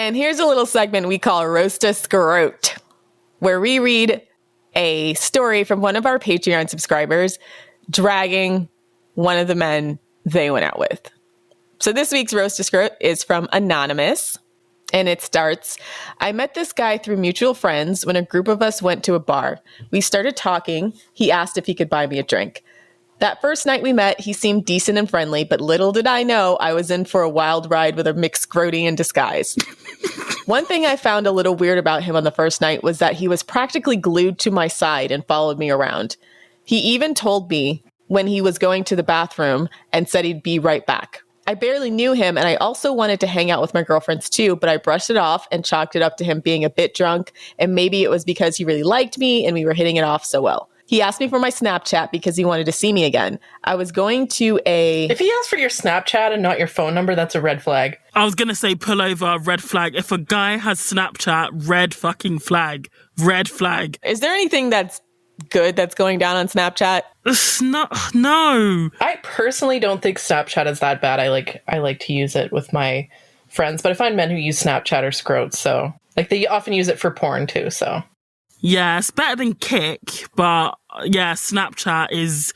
And here's a little segment we call Roast a Scrote, where we read a story from one of our Patreon subscribers dragging one of the men they went out with. So this week's Roast a Scrote is from Anonymous, and it starts, I met this guy through mutual friends when a group of us went to a bar. We started talking. He asked if he could buy me a drink. That first night we met, he seemed decent and friendly, but little did I know I was in for a wild ride with a McScroty in disguise. One thing I found a little weird about him on the first night was that he was practically glued to my side and followed me around. He even told me when he was going to the bathroom and said he'd be right back. I barely knew him, and I also wanted to hang out with my girlfriends too, but I brushed it off and chalked it up to him being a bit drunk, and maybe it was because he really liked me and we were hitting it off so well. He asked me for my Snapchat because he wanted to see me again. I was going to If he asked for your Snapchat and not your phone number, that's a red flag. I was going to say pull over, red flag. If a guy has Snapchat, red fucking flag. Red flag. Is there anything that's good that's going down on Snapchat? No. I personally don't think Snapchat is that bad. I like to use it with my friends, but I find men who use Snapchat are scrotes, so like they often use it for porn too, so. Yeah, it's better than Kick, but yeah, Snapchat is,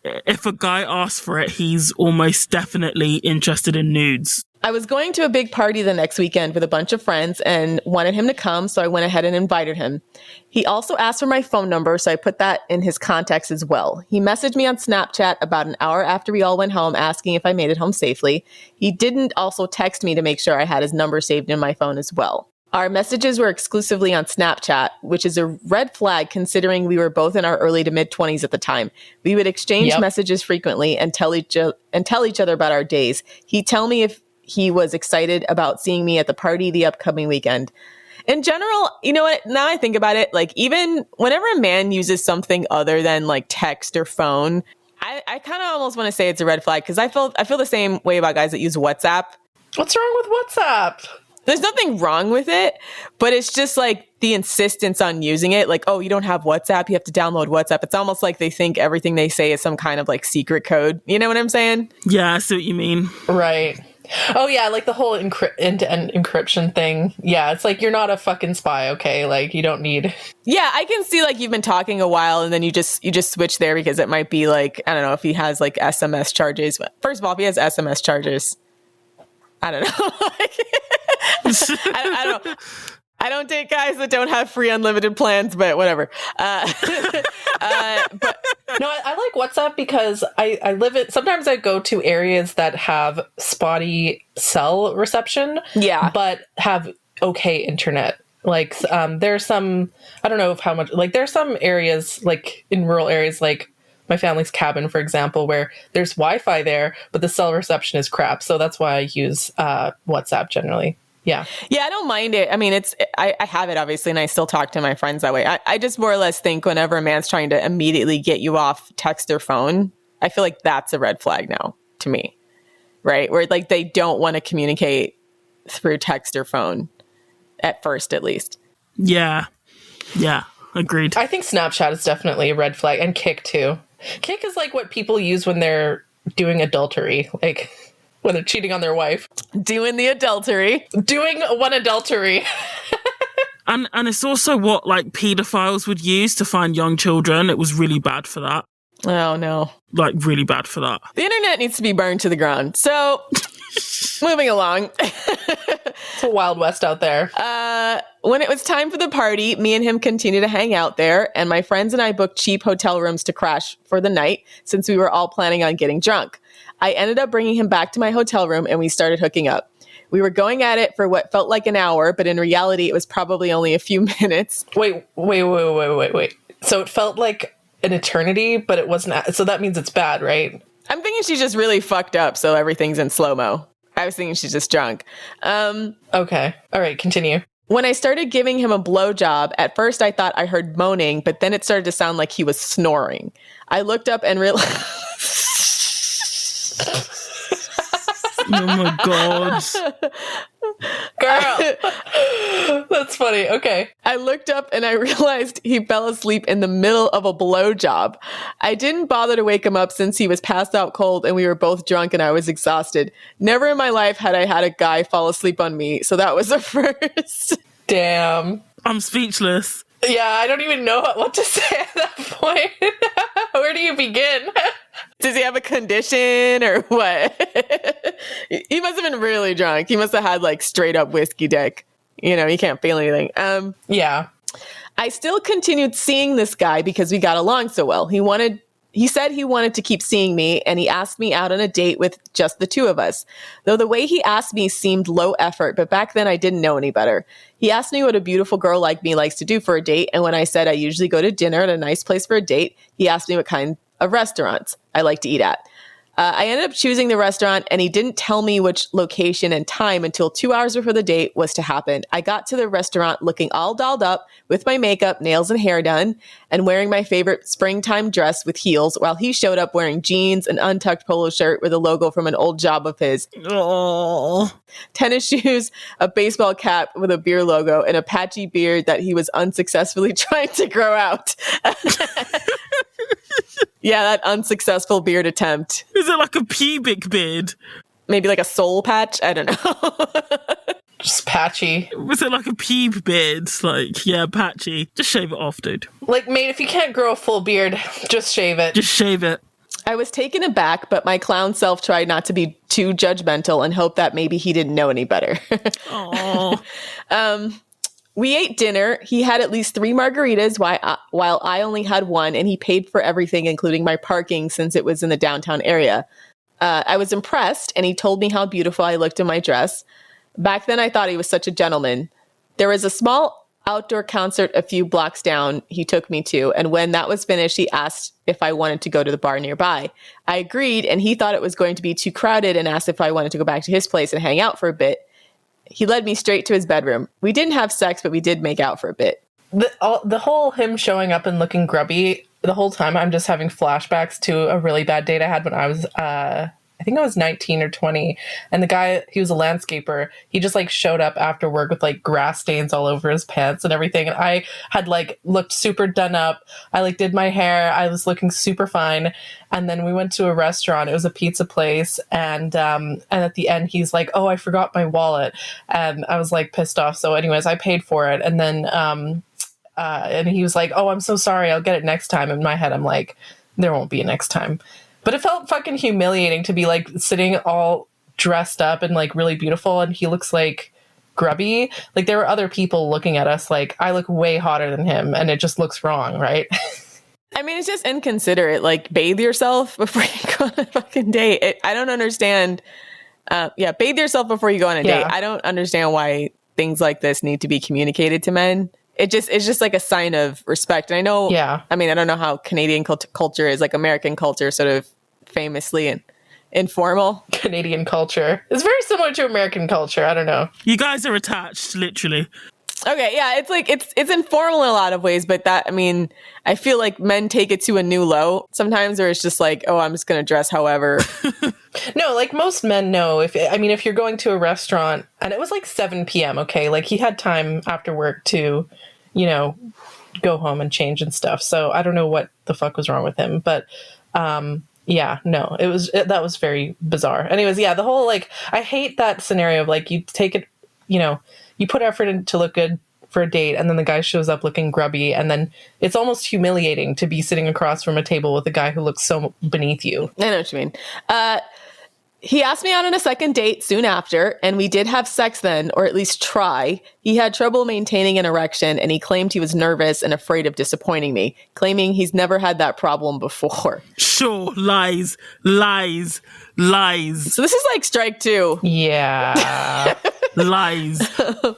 if a guy asks for it, he's almost definitely interested in nudes. I was going to a big party the next weekend with a bunch of friends and wanted him to come, so I went ahead and invited him. He also asked for my phone number, so I put that in his contacts as well. He messaged me on Snapchat about an hour after we all went home, asking if I made it home safely. He didn't also text me to make sure I had his number saved in my phone as well. Our messages were exclusively on Snapchat, which is a red flag considering we were both in our early to mid-20s at the time. We would exchange messages frequently and tell each other about our days. He'd tell me if he was excited about seeing me at the party the upcoming weekend. In general, you know what? Now I think about it, like even whenever a man uses something other than like text or phone, I kind of almost want to say it's a red flag because I feel the same way about guys that use WhatsApp. What's wrong with WhatsApp? There's nothing wrong with it, but it's just like the insistence on using it. Like, oh, you don't have WhatsApp, you have to download WhatsApp. It's almost like they think everything they say is some kind of like secret code. You know what I'm saying? Yeah, I see what you mean. Right. Oh yeah, like the whole end-to-end encryption thing. Yeah, it's like you're not a fucking spy, okay? Like you don't need. Yeah, I can see like you've been talking a while and then you just switch there because it might be like, I don't know if he has like SMS charges. First of all, if he has SMS charges, I don't know. I don't date guys that don't have free unlimited plans, but whatever. But no, I like WhatsApp because I live it. Sometimes I go to areas that have spotty cell reception, but have okay internet. Like there's some, I don't know how much, like there's some areas like in rural areas, like my family's cabin, for example, where there's Wi-Fi there, but the cell reception is crap. So that's why I use WhatsApp generally. Yeah. Yeah, I don't mind it. I mean, I have it obviously, and I still talk to my friends that way. I just more or less think whenever a man's trying to immediately get you off text or phone, I feel like that's a red flag now to me, right? Where like they don't want to communicate through text or phone at first, at least. Yeah. Yeah. Agreed. I think Snapchat is definitely a red flag, and Kick too. Kick is like what people use when they're doing adultery, like when they're cheating on their wife. Doing the adultery. Doing one adultery. And it's also what like pedophiles would use to find young children. It was really bad for that. Oh no. Like really bad for that. The internet needs to be burned to the ground. So moving along. It's a Wild West out there. When it was time for the party, me and him continued to hang out there, and my friends and I booked cheap hotel rooms to crash for the night since we were all planning on getting drunk. I ended up bringing him back to my hotel room and we started hooking up. We were going at it for what felt like an hour, but in reality, it was probably only a few minutes. Wait. So it felt like an eternity, but it wasn't. So that means it's bad, right? I'm thinking she's just really fucked up, so everything's in slow-mo. I was thinking she's just drunk. Okay. All right, continue. When I started giving him a blowjob, at first I thought I heard moaning, but then it started to sound like he was snoring. I looked up and realized... Oh my God. Girl. That's funny. Okay. I looked up and I realized he fell asleep in the middle of a blowjob. I didn't bother to wake him up since he was passed out cold and we were both drunk and I was exhausted. Never in my life had I had a guy fall asleep on me, so that was a first. Damn. I'm speechless. Yeah, I don't even know what to say at that point. Where do you begin? Does he have a condition or what? He must have been really drunk. He must have had like straight up whiskey dick. You know, he can't feel anything. Yeah. I still continued seeing this guy because we got along so well. He said he wanted to keep seeing me, and he asked me out on a date with just the two of us. Though the way he asked me seemed low effort, but back then I didn't know any better. He asked me what a beautiful girl like me likes to do for a date, and when I said I usually go to dinner at a nice place for a date, he asked me what kind of restaurants I like to eat at. I ended up choosing the restaurant, and he didn't tell me which location and time until 2 hours before the date was to happen. I got to the restaurant looking all dolled up with my makeup, nails, and hair done, and wearing my favorite springtime dress with heels, while he showed up wearing jeans, an untucked polo shirt with a logo from an old job of his, tennis shoes, a baseball cap with a beer logo, and a patchy beard that he was unsuccessfully trying to grow out. Yeah, that unsuccessful beard attempt. Is it like a pubic beard? Maybe like a soul patch? I don't know. Just patchy. Was it like a pube beard? Like, yeah, patchy. Just shave it off, dude. Like, mate, if you can't grow a full beard, just shave it. Just shave it. I was taken aback, but my clown self tried not to be too judgmental and hoped that maybe he didn't know any better. Aww. We ate dinner. He had at least 3 margaritas while I only had 1, and he paid for everything, including my parking, since it was in the downtown area. I was impressed, and he told me how beautiful I looked in my dress. Back then, I thought he was such a gentleman. There was a small outdoor concert a few blocks down he took me to, and when that was finished, he asked if I wanted to go to the bar nearby. I agreed, and he thought it was going to be too crowded and asked if I wanted to go back to his place and hang out for a bit. He led me straight to his bedroom. We didn't have sex, but we did make out for a bit. The whole him showing up and looking grubby, the whole time I'm just having flashbacks to a really bad date I had when I was, I think I was 19 or 20. And the guy, he was a landscaper. He just like showed up after work with like grass stains all over his pants and everything. And I had like looked super done up. I like did my hair. I was looking super fine. And then we went to a restaurant. It was a pizza place. And at the end, he's like, "Oh, I forgot my wallet." And I was like pissed off. So anyways, I paid for it. And then, and he was like, "Oh, I'm so sorry. I'll get it next time." In my head, I'm like, there won't be a next time. But it felt fucking humiliating to be like sitting all dressed up and like really beautiful. And he looks like grubby. Like there were other people looking at us like, I look way hotter than him. And it just looks wrong, right? I mean, it's just inconsiderate. Like, bathe yourself before you go on a fucking date. I don't understand. Bathe yourself before you go on a date. I don't understand why things like this need to be communicated to men. It's just like a sign of respect. And I know, I mean, I don't know how Canadian culture is, like American culture, sort of famously and informal. Canadian culture. It's very similar to American culture. I don't know. You guys are attached, literally. Okay, yeah, it's like it's informal in a lot of ways, but that, I mean, I feel like men take it to a new low sometimes, where it's just like, oh, I'm just gonna dress however. No, like most men know if you're going to a restaurant and it was like 7 p.m. Okay, like he had time after work to, you know, go home and change and stuff. So I don't know what the fuck was wrong with him, but that was very bizarre. Anyways, the whole like, I hate that scenario of like you take it, you know, you put effort in to look good for a date and then the guy shows up looking grubby, and then it's almost humiliating to be sitting across from a table with a guy who looks so beneath you. I know what you mean. He asked me out on a second date soon after, and we did have sex then, or at least try. He had trouble maintaining an erection, and he claimed he was nervous and afraid of disappointing me, claiming he's never had that problem before. Sure, lies. So this is like strike 2. Yeah. Lies.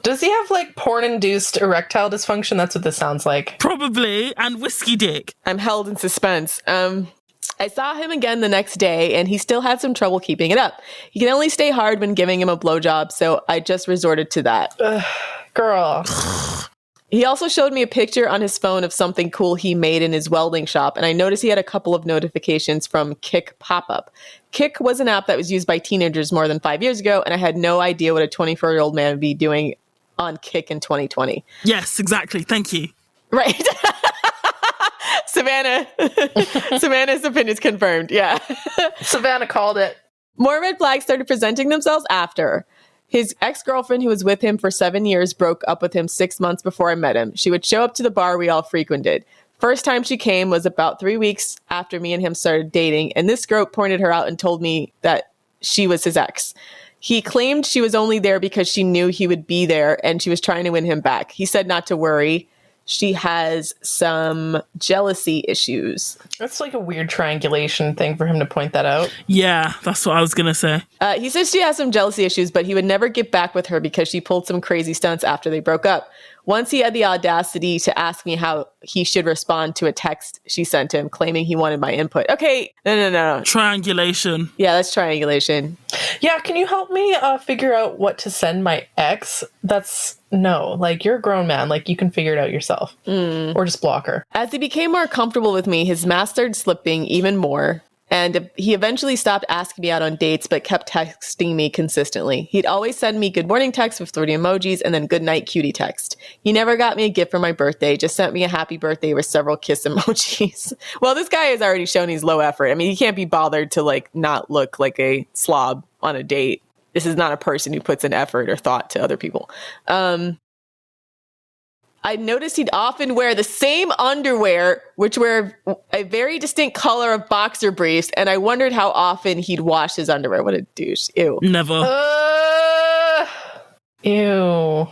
Does he have like porn-induced erectile dysfunction? That's what this sounds like. Probably. And whiskey dick. I'm held in suspense. I saw him again the next day, and he still had some trouble keeping it up. He can only stay hard when giving him a blowjob, so I just resorted to that. Girl. He also showed me a picture on his phone of something cool he made in his welding shop, and I noticed he had a couple of notifications from Kik pop-up. Kik was an app that was used by teenagers more than 5 years ago, and I had no idea what a 24-year-old man would be doing on Kick in 2020. Yes, exactly. Thank you. Right. Savannah's opinion is confirmed. Yeah. Savannah called it. More red flags started presenting themselves after. His ex-girlfriend, who was with him for 7 years, broke up with him 6 months before I met him. She would show up to the bar we all frequented. First time she came was about 3 weeks after me and him started dating, and this girl pointed her out and told me that she was his ex. He claimed she was only there because she knew he would be there, and she was trying to win him back. He said not to worry. She has some jealousy issues. That's like a weird triangulation thing for him to point that out. Yeah, that's what I was going to say. He says she has some jealousy issues, but he would never get back with her because she pulled some crazy stunts after they broke up. Once he had the audacity to ask me how he should respond to a text she sent him claiming he wanted my input. Okay, no. Triangulation. Yeah, that's triangulation. Yeah, can you help me figure out what to send my ex? Like, you're a grown man. Like, you can figure it out yourself. Or just block her. As he became more comfortable with me, his mask started slipping even more. And he eventually stopped asking me out on dates, but kept texting me consistently. He'd always send me good morning text with 30 emojis and then good night cutie text. He never got me a gift for my birthday, just sent me a happy birthday with several kiss emojis. Well, this guy has already shown he's low effort. I mean, he can't be bothered to like not look like a slob on a date. This is not a person who puts an effort or thought to other people. I noticed he'd often wear the same underwear, which were a very distinct color of boxer briefs, and I wondered how often he'd wash his underwear. What a douche. Ew. Never. Ew.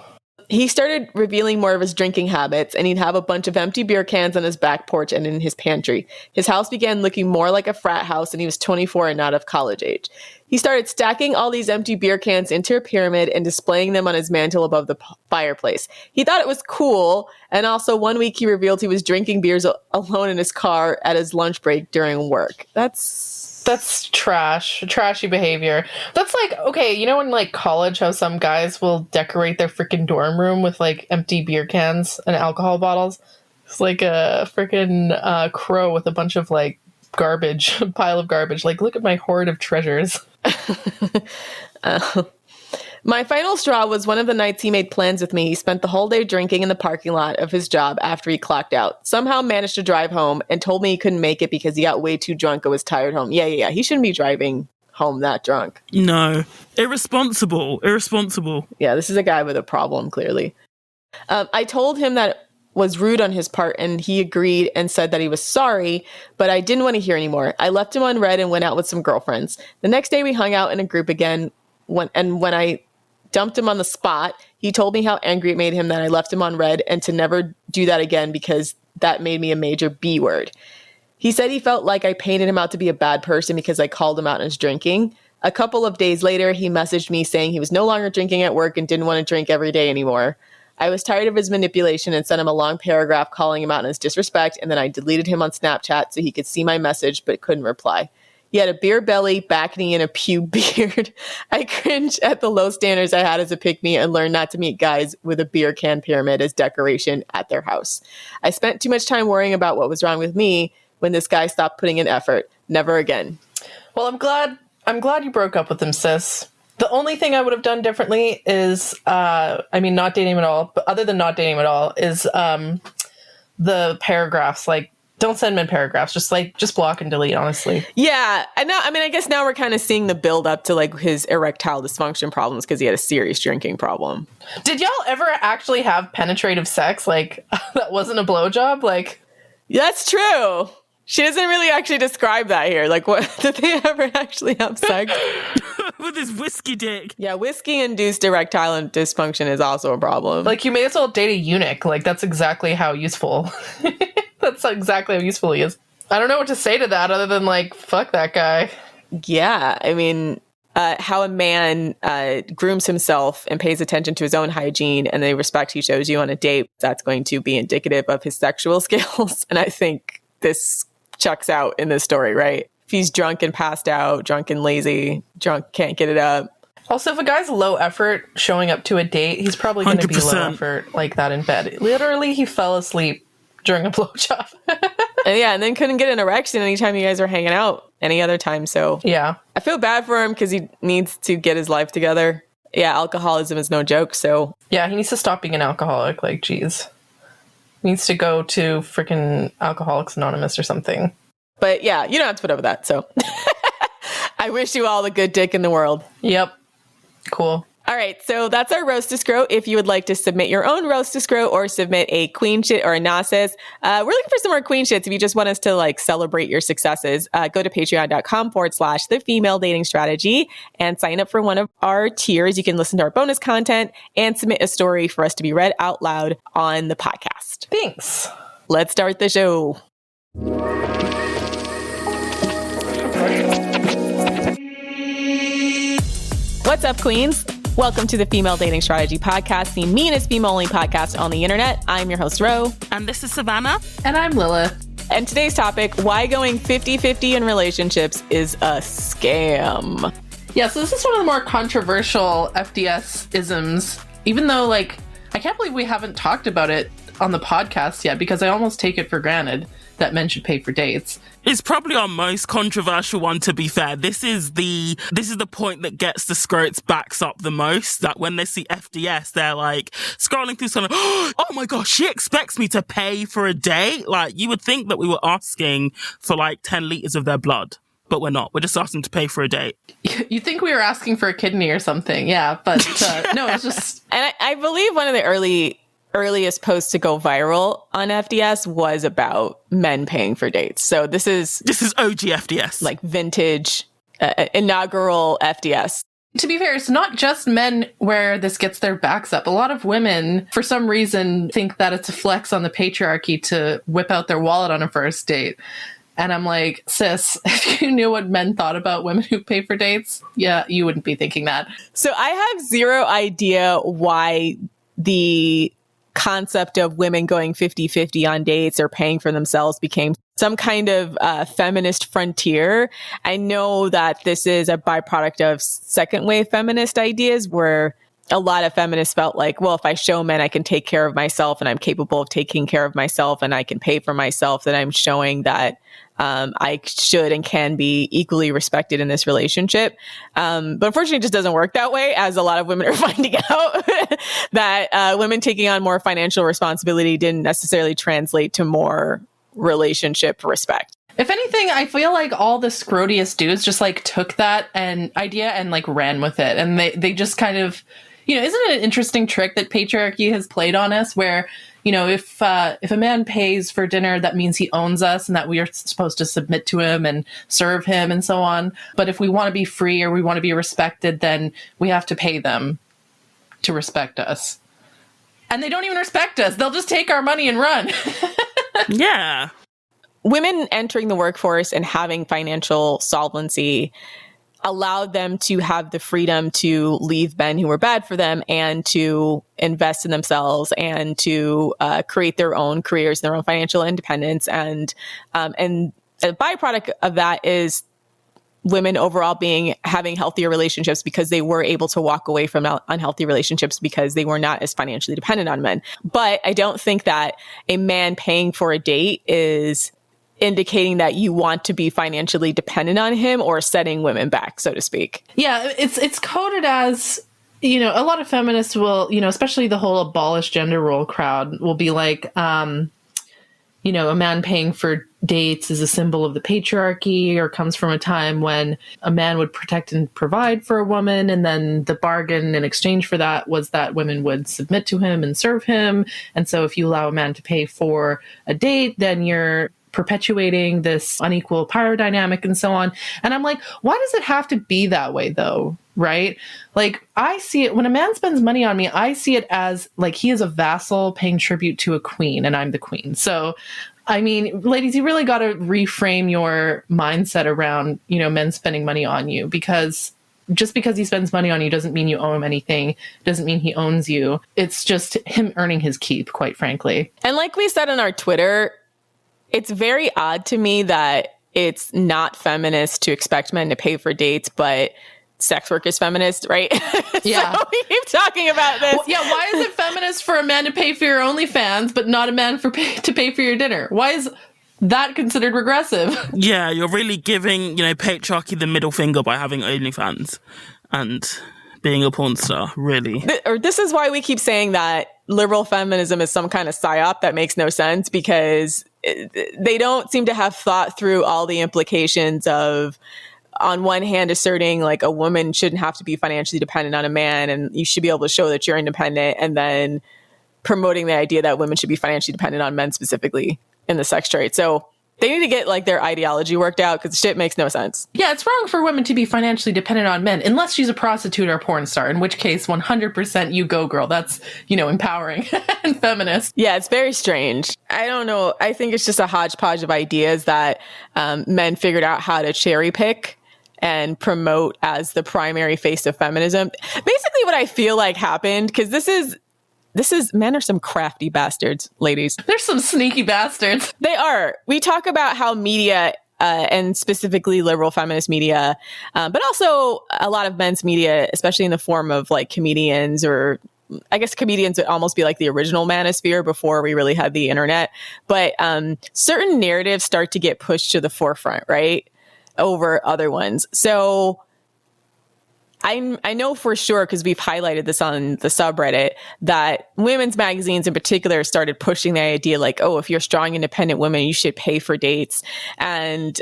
He started revealing more of his drinking habits, and he'd have a bunch of empty beer cans on his back porch and in his pantry. His house began looking more like a frat house, and he was 24 and not of college age. He started stacking all these empty beer cans into a pyramid and displaying them on his mantle above the fireplace. He thought it was cool, and also one week he revealed he was drinking beers alone in his car at his lunch break during work. That's trashy behavior. That's like, okay, you know in like college how some guys will decorate their freaking dorm room with like empty beer cans and alcohol bottles? It's like a freaking crow with a bunch of like garbage, a pile of garbage. Like, look at my hoard of treasures. My final straw was one of the nights he made plans with me. He spent the whole day drinking in the parking lot of his job after he clocked out. Somehow managed to drive home and told me he couldn't make it because he got way too drunk and was tired home. Yeah. He shouldn't be driving home that drunk. No. Irresponsible. Yeah, this is a guy with a problem, clearly. I told him that it was rude on his part, and he agreed and said that he was sorry, but I didn't want to hear anymore. I left him on red and went out with some girlfriends. The next day we hung out in a group again, when I dumped him on the spot, he told me how angry it made him that I left him on red and to never do that again because that made me a major B word. He said he felt like I painted him out to be a bad person because I called him out on his drinking. A couple of days later, he messaged me saying he was no longer drinking at work and didn't want to drink every day anymore. I was tired of his manipulation and sent him a long paragraph calling him out on his disrespect, and then I deleted him on Snapchat so he could see my message but couldn't reply. He had a beer belly, back knee, and a pube beard. I cringed at the low standards I had as a pick-me and learned not to meet guys with a beer can pyramid as decoration at their house. I spent too much time worrying about what was wrong with me when this guy stopped putting in effort. Never again. Well, I'm glad you broke up with him, sis. The only thing I would have done differently is, not dating him at all, but other than not dating him at all, is the paragraphs, like, don't send him in paragraphs. Just block and delete, honestly. Yeah. I guess now we're kind of seeing the build up to like his erectile dysfunction problems because he had a serious drinking problem. Did y'all ever actually have penetrative sex? Like, that wasn't a blowjob? Like, that's true. She doesn't really actually describe that here. Like, what did they ever actually have sex? With his whiskey dick. Yeah, whiskey-induced erectile dysfunction is also a problem. Like, you may as well date a eunuch. Like, that's exactly how useful. That's exactly how useful he is. I don't know what to say to that other than, like, fuck that guy. Yeah, I mean, how a man grooms himself and pays attention to his own hygiene and the respect he shows you on a date, that's going to be indicative of his sexual skills. And I think this checks out in this story, right? If he's drunk and passed out, drunk and lazy, drunk, can't get it up. Also, if a guy's low effort showing up to a date, he's probably going to be low effort like that in bed. Literally, he fell asleep during a blowjob. And then couldn't get an erection anytime you guys are hanging out any other time. So yeah, I feel bad for him because he needs to get his life together. yeah, alcoholism is no joke. So yeah, he needs to stop being an alcoholic. Like, geez. He needs to go to freaking Alcoholics Anonymous or something. But yeah, you don't have to put up with that. So I wish you all the good dick in the world. Yep. Cool. All right, so that's our roast to scrote. If you would like to submit your own roast to scrote or submit a queen shit or a Gnosis, we're looking for some more queen shits. If you just want us to like celebrate your successes, go to patreon.com/the female dating strategy and sign up for one of our tiers. You can listen to our bonus content and submit a story for us to be read out loud on the podcast. Thanks. Let's start the show. What's up, queens? Welcome to the Female Dating Strategy Podcast, the meanest female-only podcast on the internet. I'm your host, Ro. And this is Savannah. And I'm Lilith. And today's topic, why going 50-50 in relationships is a scam. Yeah, so this is one of the more controversial FDS-isms, even though, like, I can't believe we haven't talked about it on the podcast yet, because I almost take it for granted that men should pay for dates. It's probably our most controversial one, to be fair. This is the point that gets the scrotes backs up the most. That when they see FDS, they're like scrolling through something, oh my gosh, she expects me to pay for a date? Like, you would think that we were asking for like 10 litres of their blood. But we're not. We're just asking to pay for a date. You think we were asking for a kidney or something. Yeah, but no, it's just... And I believe one of the earliest posts to go viral on FDS was about men paying for dates. So this is OG FDS. Like vintage, inaugural FDS. To be fair, it's not just men where this gets their backs up. A lot of women, for some reason, think that it's a flex on the patriarchy to whip out their wallet on a first date. And I'm like, sis, if you knew what men thought about women who pay for dates, yeah, you wouldn't be thinking that. So I have zero idea why the concept of women going 50-50 on dates or paying for themselves became some kind of feminist frontier. I know that this is a byproduct of second wave feminist ideas where a lot of feminists felt like, well, if I show men I can take care of myself and I'm capable of taking care of myself and I can pay for myself, then I'm showing that I should and can be equally respected in this relationship. But unfortunately, it just doesn't work that way, as a lot of women are finding out that women taking on more financial responsibility didn't necessarily translate to more relationship respect. If anything, I feel like all the scrotiest dudes just like took that idea and like ran with it. And they just kind of, you know, isn't it an interesting trick that patriarchy has played on us where, you know, if a man pays for dinner, that means he owns us and that we are supposed to submit to him and serve him and so on. But if we want to be free or we want to be respected, then we have to pay them to respect us. And they don't even respect us. They'll just take our money and run. Yeah. Women entering the workforce and having financial solvency allowed them to have the freedom to leave men who were bad for them and to invest in themselves and to create their own careers, their own financial independence. And a byproduct of that is women overall having healthier relationships because they were able to walk away from unhealthy relationships because they were not as financially dependent on men. But I don't think that a man paying for a date is indicating that you want to be financially dependent on him or setting women back, so to speak. Yeah, it's coded as, you know, a lot of feminists will, you know, especially the whole abolish gender role crowd will be like, you know, a man paying for dates is a symbol of the patriarchy or comes from a time when a man would protect and provide for a woman. And then the bargain in exchange for that was that women would submit to him and serve him. And so if you allow a man to pay for a date, then you're perpetuating this unequal power dynamic and so on. And I'm like, why does it have to be that way though? Right? Like, I see it when a man spends money on me, I see it as like he is a vassal paying tribute to a queen and I'm the queen. So, I mean, ladies, you really got to reframe your mindset around, you know, men spending money on you, because just because he spends money on you doesn't mean you owe him anything. Doesn't mean he owns you. It's just him earning his keep, quite frankly. And like we said on our Twitter, it's very odd to me that it's not feminist to expect men to pay for dates, but sex work is feminist, right? Yeah. So we keep talking about this. Well, yeah, why is it feminist for a man to pay for your OnlyFans, but not a man to pay for your dinner? Why is that considered regressive? Yeah, you're really giving, you know, patriarchy the middle finger by having OnlyFans and being a porn star, really. This is why we keep saying that liberal feminism is some kind of psyop that makes no sense, because they don't seem to have thought through all the implications of, on one hand, asserting like a woman shouldn't have to be financially dependent on a man and you should be able to show that you're independent, and then promoting the idea that women should be financially dependent on men, specifically in the sex trade. So they need to get like their ideology worked out, because shit makes no sense. Yeah, it's wrong for women to be financially dependent on men, unless she's a prostitute or a porn star, in which case 100% you go, girl. That's, empowering and feminist. Yeah, it's very strange. I don't know. I think it's just a hodgepodge of ideas that men figured out how to cherry pick and promote as the primary face of feminism. Basically what I feel like happened, because this is men are some crafty bastards, ladies. They're some sneaky bastards. They are. We talk about how media, and specifically liberal feminist media, but also a lot of men's media, especially in the form of like comedians, or I guess comedians would almost be like the original manosphere before we really had the internet. But certain narratives start to get pushed to the forefront, right, over other ones. So I know for sure, because we've highlighted this on the subreddit, that women's magazines in particular started pushing the idea like, oh, if you're a strong, independent woman, you should pay for dates. And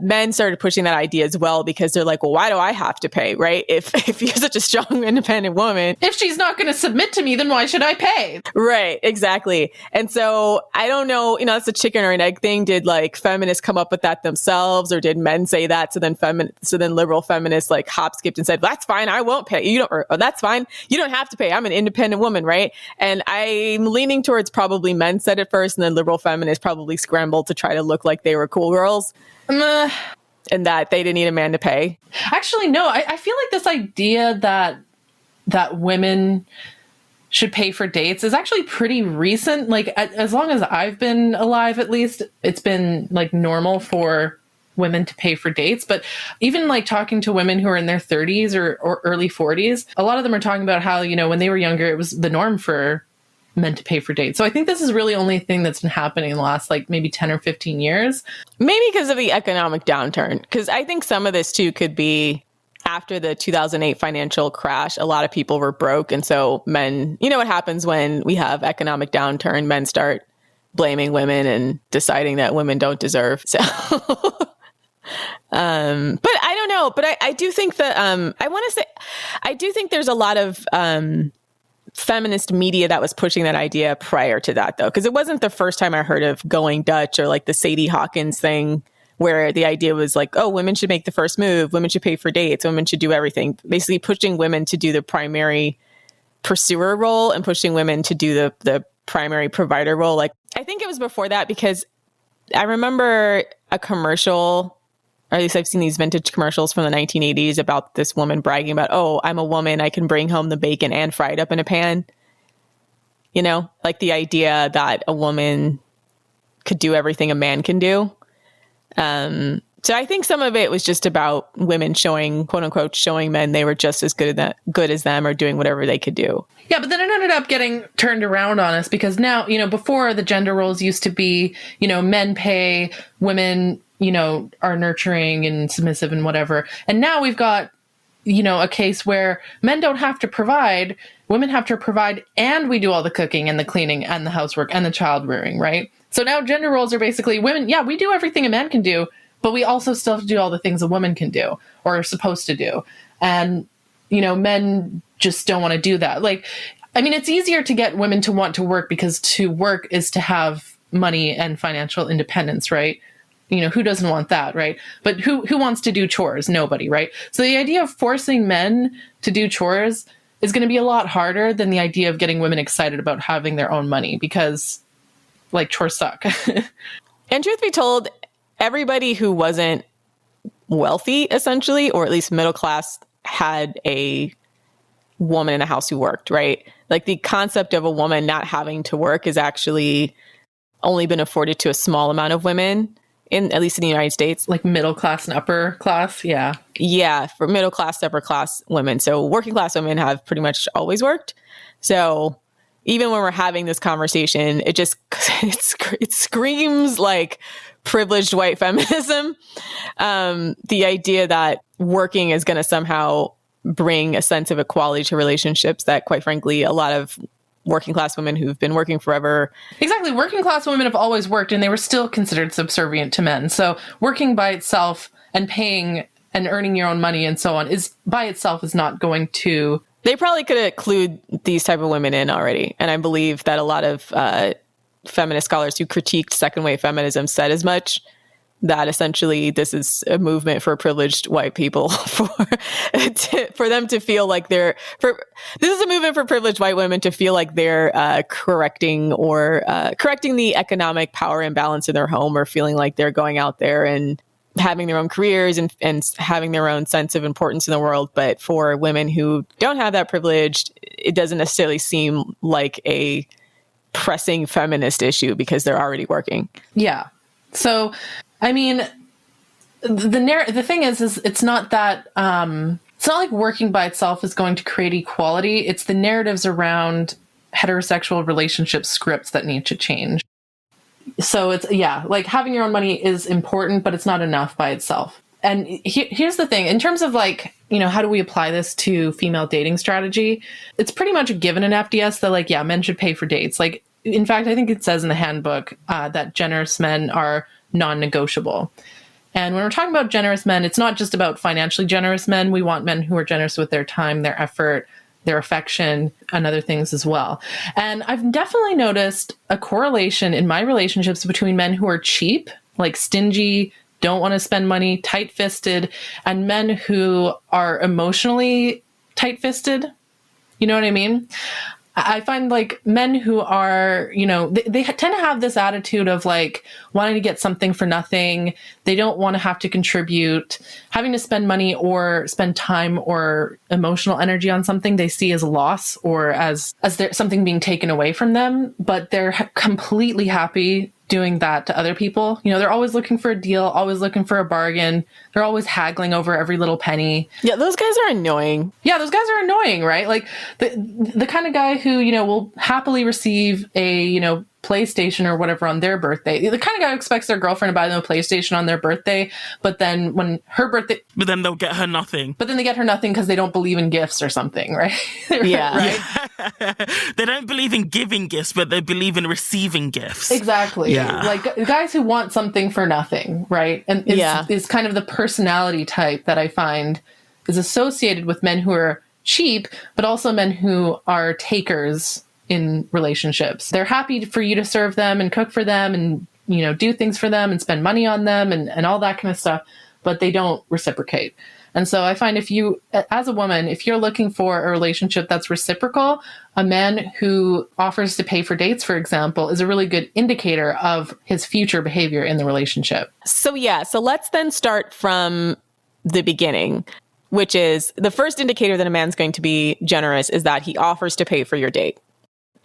men started pushing that idea as well, because they're like, well, why do I have to pay, right? If you're such a strong, independent woman. If she's not going to submit to me, then why should I pay? Right, exactly. And so I don't know, that's a chicken or an egg thing. Did like feminists come up with that themselves, or did men say that? So then liberal feminists like hop skipped and said, that's fine, I won't pay. That's fine, you don't have to pay. I'm an independent woman, right? And I'm leaning towards probably men said it first, and then liberal feminists probably scrambled to try to look like they were cool girls. And that they didn't need a man to pay. Actually, no. I feel like this idea that women should pay for dates is actually pretty recent. Like, as long as I've been alive, at least, it's been like normal for women to pay for dates. But even like talking to women who are in their 30s or early 40s, a lot of them are talking about how, when they were younger, it was the norm for men to pay for dates. So I think this is really only a thing that's been happening in the last like maybe 10 or 15 years. Maybe because of the economic downturn. Because I think some of this too could be after the 2008 financial crash, a lot of people were broke. And so men, what happens when we have economic downturn, men start blaming women and deciding that women don't deserve. So but I don't know. But I do think that I do think there's a lot of feminist media that was pushing that idea prior to that, though, because it wasn't the first time I heard of Going Dutch or like the Sadie Hawkins thing, where the idea was like, oh, women should make the first move, women should pay for dates, women should do everything, basically pushing women to do the primary pursuer role and pushing women to do the primary provider role. Like, I think it was before that, because I remember a commercial, or at least I've seen these vintage commercials from the 1980s about this woman bragging about, oh, I'm a woman, I can bring home the bacon and fry it up in a pan. Like the idea that a woman could do everything a man can do. So I think some of it was just about women showing, quote unquote, showing men they were just as good as them, or doing whatever they could do. Yeah, but then it ended up getting turned around on us, because now, before the gender roles used to be, men pay, women, are nurturing and submissive and whatever. And now we've got, a case where men don't have to provide, women have to provide, and we do all the cooking and the cleaning and the housework and the child rearing, right? So now gender roles are basically women. Yeah, we do everything a man can do, but we also still have to do all the things a woman can do or are supposed to do. And, men just don't want to do that. Like, I mean, it's easier to get women to want to work, because to work is to have money and financial independence, right? Who doesn't want that, right? But who wants to do chores? Nobody, right? So the idea of forcing men to do chores is going to be a lot harder than the idea of getting women excited about having their own money, because like chores suck. And truth be told, everybody who wasn't wealthy, essentially, or at least middle class, had a woman in the house who worked, right? Like the concept of a woman not having to work is actually only been afforded to a small amount of women, at least in the United States. Like middle class and upper class, yeah. Yeah, for middle class to upper class women. So working class women have pretty much always worked. So even when we're having this conversation, it screams like privileged white feminism. The idea that working is going to somehow bring a sense of equality to relationships that, quite frankly, a lot of working class women who've been working forever. Exactly. Working class women have always worked, and they were still considered subservient to men. So working by itself and paying and earning your own money and so on is by itself is not going to... They probably could include these type of women in already. And I believe that a lot of feminist scholars who critiqued second wave feminism said as much, that essentially this is a movement for privileged white people for them to feel like this is a movement for privileged white women to feel like they're correcting the economic power imbalance in their home, or feeling like they're going out there and having their own careers and having their own sense of importance in the world. But for women who don't have that privilege, it doesn't necessarily seem like a pressing feminist issue because they're already working. Yeah. So, I mean, the thing is it's not that, it's not like working by itself is going to create equality. It's the narratives around heterosexual relationship scripts that need to change. So it's, like having your own money is important, but it's not enough by itself. And here's the thing, in terms of like, how do we apply this to female dating strategy? It's pretty much a given in FDS that like, men should pay for dates. Like, in fact, I think it says in the handbook that generous men are non-negotiable. And when we're talking about generous men, it's not just about financially generous men. We want men who are generous with their time, their effort, their affection, and other things as well. And I've definitely noticed a correlation in my relationships between men who are cheap, like stingy, don't want to spend money, tight-fisted, and men who are emotionally tight-fisted. You know what I mean? I find like men who are, they tend to have this attitude of like wanting to get something for nothing. They don't want to have to contribute, having to spend money or spend time or emotional energy on something they see as a loss or as there something being taken away from them. But they're completely happy doing that to other people. They're always looking for a deal, always looking for a bargain. They're always haggling over every little penny. Yeah, those guys are annoying. Yeah, those guys are annoying, right? Like the kind of guy who, will happily receive a, PlayStation or whatever on their birthday. The kind of guy who expects their girlfriend to buy them a PlayStation on their birthday, but then when her birthday... But then they'll get her nothing. But then they get her nothing because they don't believe in gifts or something, right? Yeah. Right? They don't believe in giving gifts, but they believe in receiving gifts. Exactly. Yeah. Like guys who want something for nothing, right? And is kind of the personality type that I find is associated with men who are cheap, but also men who are takers in relationships. They're happy for you to serve them and cook for them and, do things for them and spend money on them and all that kind of stuff, but they don't reciprocate. And so I find if you, as a woman, if you're looking for a relationship that's reciprocal, a man who offers to pay for dates, for example, is a really good indicator of his future behavior in the relationship. So let's then start from the beginning, which is the first indicator that a man's going to be generous is that he offers to pay for your date.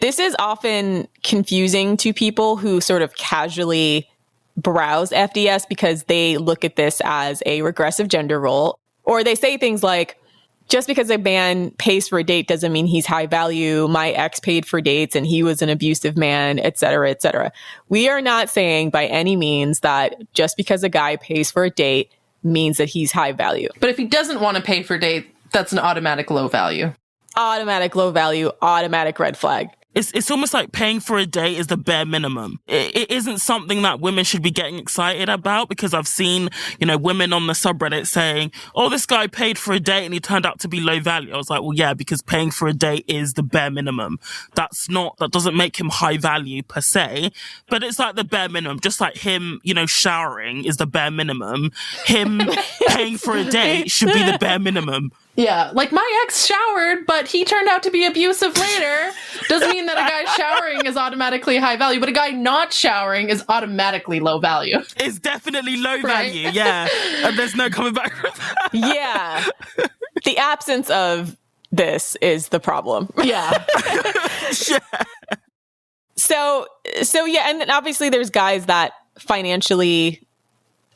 This is often confusing to people who sort of casually browse FDS because they look at this as a regressive gender role, or they say things like, just because a man pays for a date doesn't mean he's high value. My ex paid for dates and he was an abusive man, et cetera, et cetera. We are not saying by any means that just because a guy pays for a date means that he's high value. But if he doesn't want to pay for a date, that's an automatic low value. Automatic low value, automatic red flag. It's almost like paying for a date is the bare minimum. It isn't something that women should be getting excited about, because I've seen, women on the subreddit saying, oh, this guy paid for a date and he turned out to be low value. I was like, well, yeah, because paying for a date is the bare minimum. That doesn't make him high value per se, but it's like the bare minimum. Just like him, showering is the bare minimum. Him paying for a date should be the bare minimum. Yeah, like my ex showered, but he turned out to be abusive later. Doesn't mean that a guy showering is automatically high value, but a guy not showering is automatically low value. It's definitely low value, yeah. And there's no coming back from that. Yeah. The absence of this is the problem. Yeah. So yeah, and then obviously there's guys that financially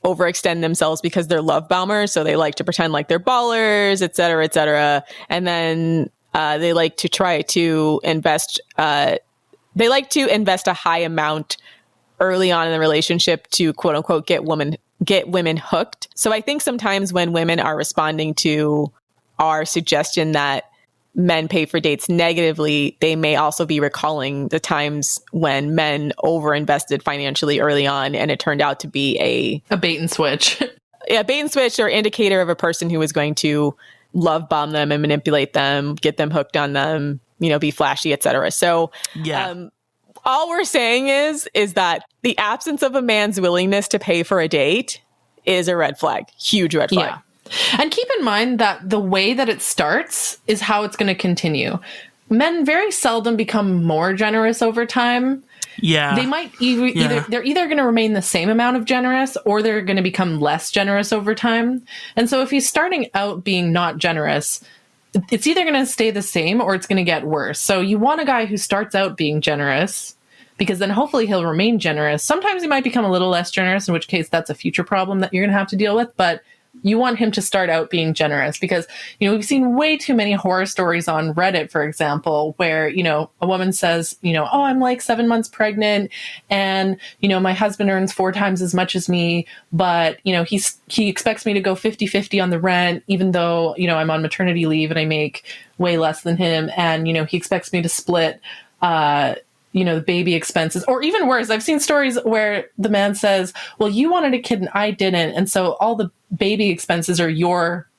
overextend themselves because they're love bombers. So they like to pretend like they're ballers, et cetera, et cetera. And then they like to try to invest. They like to invest a high amount early on in the relationship to quote unquote get women hooked. So I think sometimes when women are responding to our suggestion that men pay for dates negatively, they may also be recalling the times when men overinvested financially early on and it turned out to be a bait and switch. Yeah, bait and switch, or indicator of a person who was going to love bomb them and manipulate them, get them hooked on them, be flashy, etc. So all we're saying is that the absence of a man's willingness to pay for a date is a red flag. Huge red flag. Yeah. And keep in mind that the way that it starts is how it's going to continue. Men very seldom become more generous over time. Yeah. They might they're either going to remain the same amount of generous or they're going to become less generous over time. And so if he's starting out being not generous, it's either going to stay the same or it's going to get worse. So you want a guy who starts out being generous, because then hopefully he'll remain generous. Sometimes he might become a little less generous, in which case that's a future problem that you're going to have to deal with. But you want him to start out being generous because, we've seen way too many horror stories on Reddit, for example, where, a woman says, oh, I'm like 7 months pregnant and, my husband earns 4 times as much as me, but, he expects me to go 50-50 on the rent, even though, I'm on maternity leave and I make way less than him. And, he expects me to split, the baby expenses, or even worse, I've seen stories where the man says, well, you wanted a kid and I didn't. And so all the baby expenses are your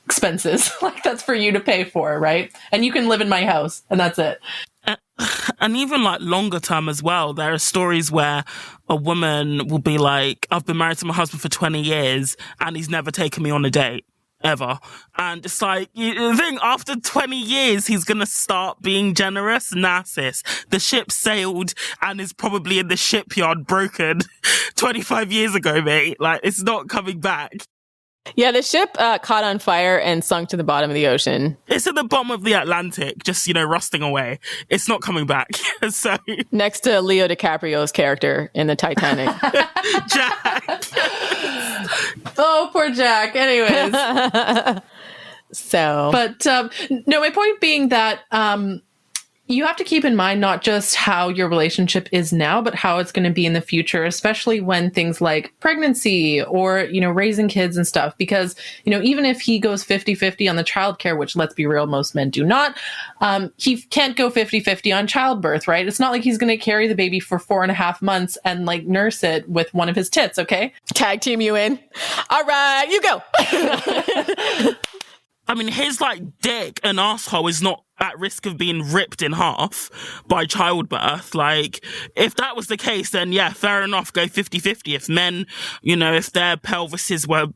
expenses. Like that's for you to pay for, right? And you can live in my house and that's it. And even like longer term as well, there are stories where a woman will be like, I've been married to my husband for 20 years and he's never taken me on a date. Ever. And it's like, you think after 20 years, he's going to start being generous? Narciss. The ship sailed and is probably in the shipyard broken 25 years ago, mate. Like, it's not coming back. Yeah, the ship caught on fire and sunk to the bottom of the ocean. It's at the bottom of the Atlantic, just, rusting away. It's not coming back. So next to Leo DiCaprio's character in the Titanic. Jack. Oh, poor Jack. Anyways. But no, my point being that you have to keep in mind not just how your relationship is now, but how it's going to be in the future, especially when things like pregnancy or, raising kids and stuff. Because, even if he goes 50-50 on the childcare, which let's be real, most men do not, he can't go 50-50 on childbirth, right? It's not like he's going to carry the baby for 4.5 months and like nurse it with one of his tits, okay? Tag team you in. All right, you go. I mean, his dick and asshole is not at risk of being ripped in half by childbirth. Like, if that was the case, then yeah, fair enough, go 50-50. If men, if their pelvises were,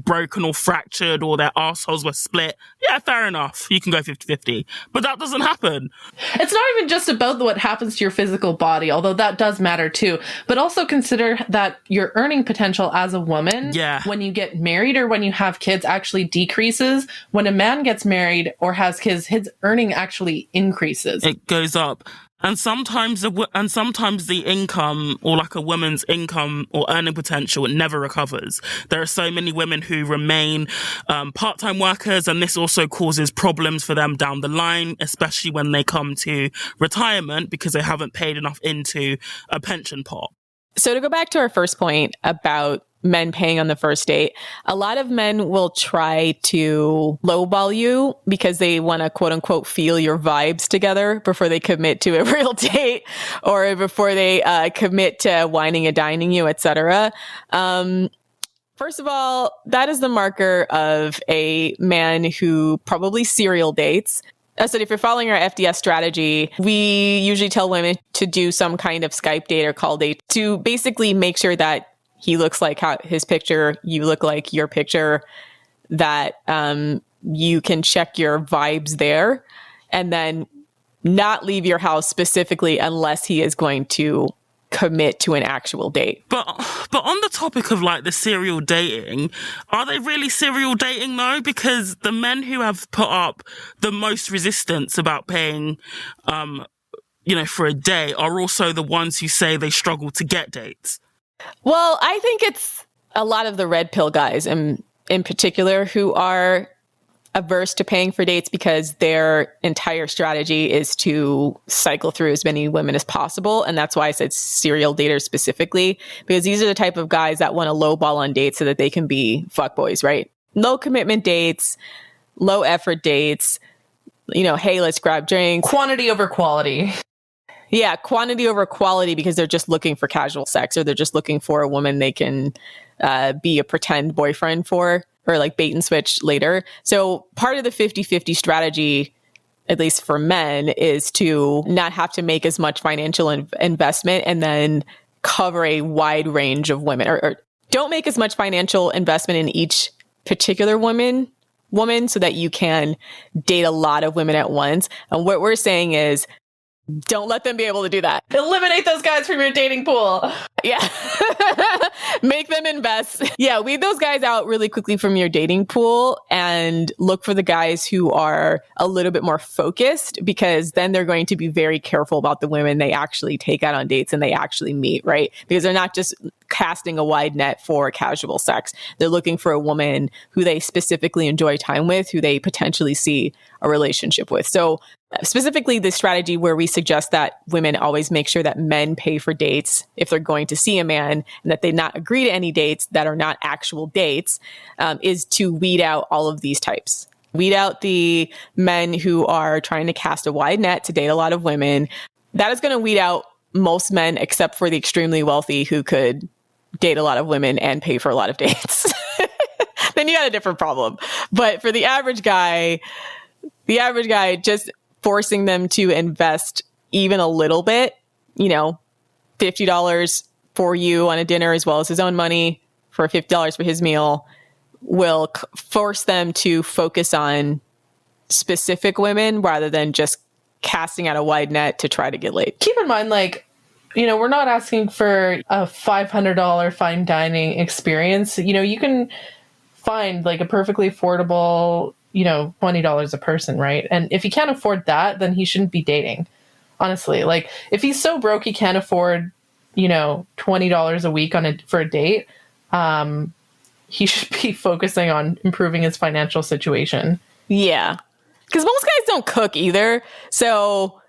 broken or fractured or their assholes were split, yeah, fair enough, you can go 50-50. But that doesn't happen. It's not even just about what happens to your physical body, although that does matter too. But also consider that your earning potential as a woman, when you get married or when you have kids, actually decreases. When a man gets married or has kids, his earning actually increases. It goes up. And sometimes the income, or like a woman's income or earning potential, it never recovers. There are so many women who remain part-time workers, and this also causes problems for them down the line, especially when they come to retirement because they haven't paid enough into a pension pot. So to go back to our first point about men paying on the first date, a lot of men will try to lowball you because they want to quote unquote feel your vibes together before they commit to a real date or before they commit to whining and dining you, etc. First of all, that is the marker of a man who probably serial dates. So if you're following our FDS strategy, we usually tell women to do some kind of Skype date or call date to basically make sure that he looks like his picture, you look like your picture, that you can check your vibes there, and then not leave your house specifically unless he is going to commit to an actual date. But on the topic of the serial dating, are they really serial dating though? Because the men who have put up the most resistance about paying, for a date are also the ones who say they struggle to get dates. Well, I think it's a lot of the red pill guys in particular who are averse to paying for dates because their entire strategy is to cycle through as many women as possible. And that's why I said serial daters specifically, because these are the type of guys that want to lowball on dates so that they can be fuckboys, right? No commitment dates, low effort dates, hey, let's grab drinks. Quantity over quality. Yeah, quantity over quality, because they're just looking for casual sex, or they're just looking for a woman they can be a pretend boyfriend for, or like bait and switch later. So part of the 50-50 strategy, at least for men, is to not have to make as much financial investment and then cover a wide range of women, or don't make as much financial investment in each particular woman, so that you can date a lot of women at once. And what we're saying is, don't let them be able to do that. Eliminate those guys from your dating pool. Yeah. Make them invest. Yeah, weed those guys out really quickly from your dating pool and look for the guys who are a little bit more focused, because then they're going to be very careful about the women they actually take out on dates and they actually meet, right? Because they're not just casting a wide net for casual sex. They're looking for a woman who they specifically enjoy time with, who they potentially see a relationship with. So specifically the strategy where we suggest that women always make sure that men pay for dates if they're going to see a man, and that they not agree to any dates that are not actual dates, is to weed out all of these types. Weed out the men who are trying to cast a wide net to date a lot of women. That is going to weed out most men, except for the extremely wealthy who could date a lot of women and pay for a lot of dates. Then you got a different problem. But for the average guy, just forcing them to invest even a little bit, $50 for you on a dinner, as well as his own money for $50 for his meal, will force them to focus on specific women rather than just casting out a wide net to try to get laid. Keep in mind, we're not asking for a $500 fine dining experience. You can find a perfectly affordable, $20 a person, right? And if he can't afford that, then he shouldn't be dating. Honestly, if he's so broke he can't afford, $20 a week for a date, he should be focusing on improving his financial situation. Yeah. Because most guys don't cook either. So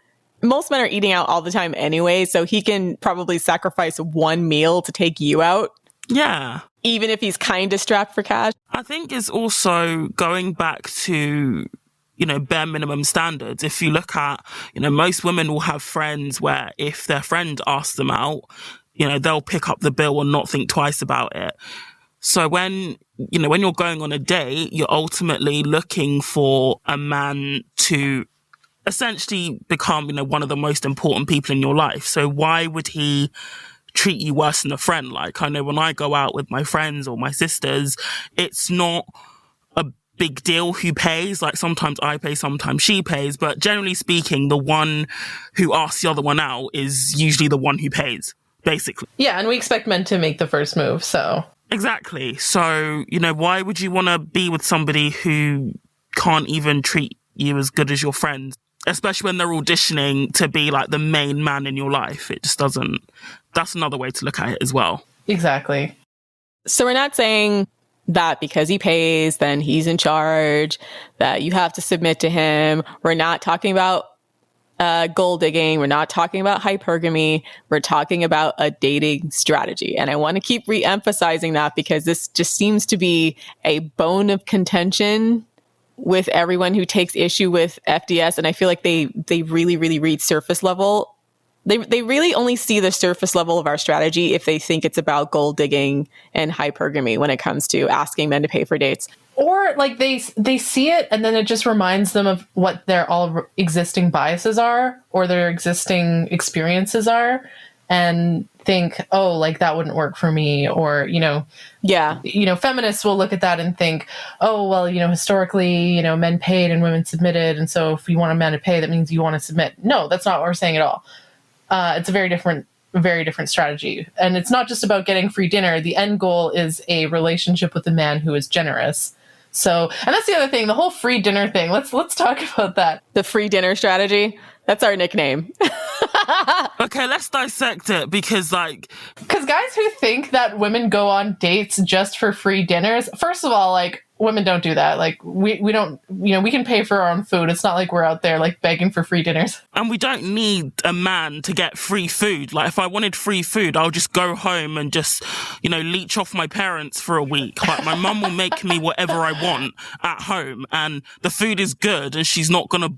most men are eating out all the time anyway. So he can probably sacrifice one meal to take you out. Yeah. Even if he's kind of strapped for cash. I think it's also going back to, bare minimum standards. If you look at, most women will have friends where if their friend asks them out, they'll pick up the bill and not think twice about it. So when you're going on a date, you're ultimately looking for a man to essentially become, one of the most important people in your life. So why would he treat you worse than a friend? I know when I go out with my friends or my sisters, it's not a big deal who pays. Sometimes I pay, sometimes she pays, but generally speaking, the one who asks the other one out is usually the one who pays, basically. Yeah, and we expect men to make the first move, so. Exactly. So, why would you want to be with somebody who can't even treat you as good as your friends? Especially when they're auditioning to be the main man in your life. It just doesn't. That's another way to look at it as well. Exactly. So we're not saying that because he pays, then he's in charge, that you have to submit to him. We're not talking about gold digging. We're not talking about hypergamy. We're talking about a dating strategy. And I want to keep re-emphasizing that because this just seems to be a bone of contention with everyone who takes issue with FDS. And I feel like they really, really read surface level. They really only see the surface level of our strategy if they think it's about gold digging and hypergamy when it comes to asking men to pay for dates. Or they see it and then it just reminds them of what their all existing biases are or their existing experiences are and think, oh, that wouldn't work for me. Or, feminists will look at that and think, oh, well, historically, men paid and women submitted. And so if you want a man to pay, that means you want to submit. No, that's not what we're saying at all. It's a very different strategy. And it's not just about getting free dinner. The end goal is a relationship with a man who is generous. So, and that's the other thing, the whole free dinner thing. Let's talk about that. The free dinner strategy. That's our nickname. Okay, let's dissect it because guys who think that women go on dates just for free dinners, first of all, women don't do that. Like we don't, we can pay for our own food. It's not like we're out there like begging for free dinners. And we don't need a man to get free food. Like if I wanted free food, I'll just go home and just, leech off my parents for a week. Like my mum will make me whatever I want at home and the food is good and she's not gonna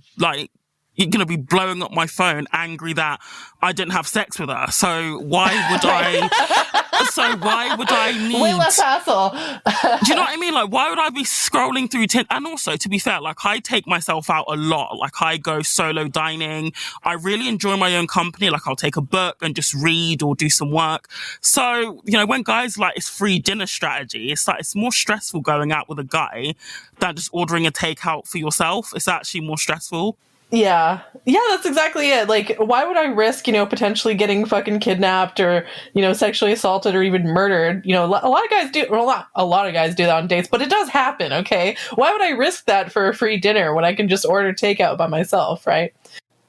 you're going to be blowing up my phone angry that I didn't have sex with her. So why would I need... Way less hassle. Do you know what I mean? Like, why would I be scrolling through Tinder? And also, to be fair, like, I take myself out a lot. Like, I go solo dining. I really enjoy my own company. Like, I'll take a book and just read or do some work. So, when guys like, it's free dinner strategy, it's like, it's more stressful going out with a guy than just ordering a takeout for yourself. It's actually more stressful. Yeah, that's exactly it. Like, why would I risk, potentially getting fucking kidnapped or, sexually assaulted or even murdered? A lot of guys do, well, a lot of guys do that on dates, but it does happen, okay? Why would I risk that for a free dinner when I can just order takeout by myself, right?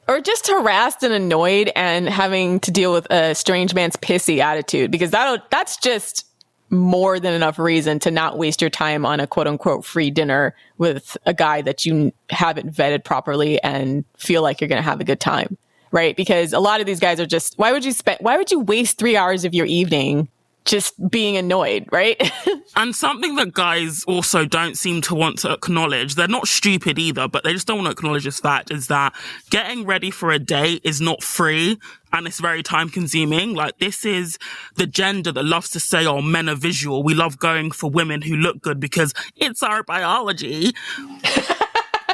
Or just harassed and annoyed and having to deal with a strange man's pissy attitude, because that's just more than enough reason to not waste your time on a quote unquote free dinner with a guy that you haven't vetted properly and feel like you're going to have a good time, right? Because a lot of these guys are just, why would you waste 3 hours of your evening just being annoyed, right? And something that guys also don't seem to want to acknowledge, they're not stupid either, but they just don't want to acknowledge this fact, is that getting ready for a date is not free and it's very time consuming. Like, this is the gender that loves to say, oh, men are visual. We love going for women who look good because it's our biology.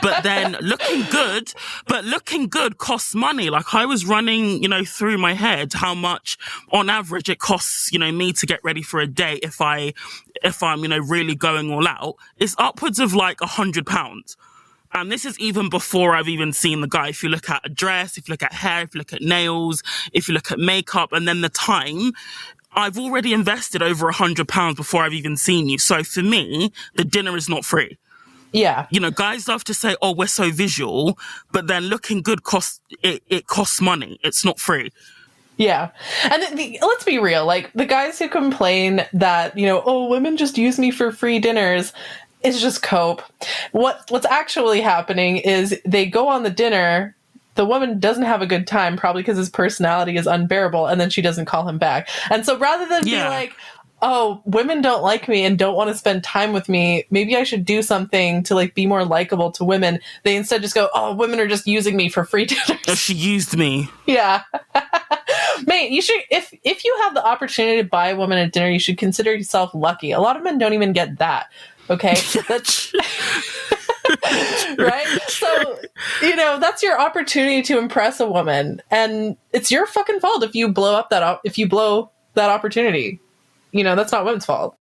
But then looking good costs money. Like, I was running, through my head how much on average it costs, me to get ready for a date if I'm, really going all out. It's upwards of like £100. And this is even before I've even seen the guy. If you look at a dress, if you look at hair, if you look at nails, if you look at makeup, and then the time, I've already invested over £100 before I've even seen you. So for me, the dinner is not free. Yeah. Guys love to say, oh, we're so visual, but then looking good costs money. It's not free. Yeah. And let's be real. Like, the guys who complain that, oh, women just use me for free dinners, it's just cope. What's actually happening is they go on the dinner, the woman doesn't have a good time, probably because his personality is unbearable, and then she doesn't call him back. And so rather than be like, oh, women don't like me and don't want to spend time with me, maybe I should do something to like be more likable to women, they instead just go, oh, women are just using me for free dinners. Oh, she used me. Yeah. Mate, you should, if you have the opportunity to buy a woman a dinner, you should consider yourself lucky. A lot of men don't even get that. Okay? That's right? So, that's your opportunity to impress a woman, and it's your fucking fault if you blow that opportunity. That's not women's fault.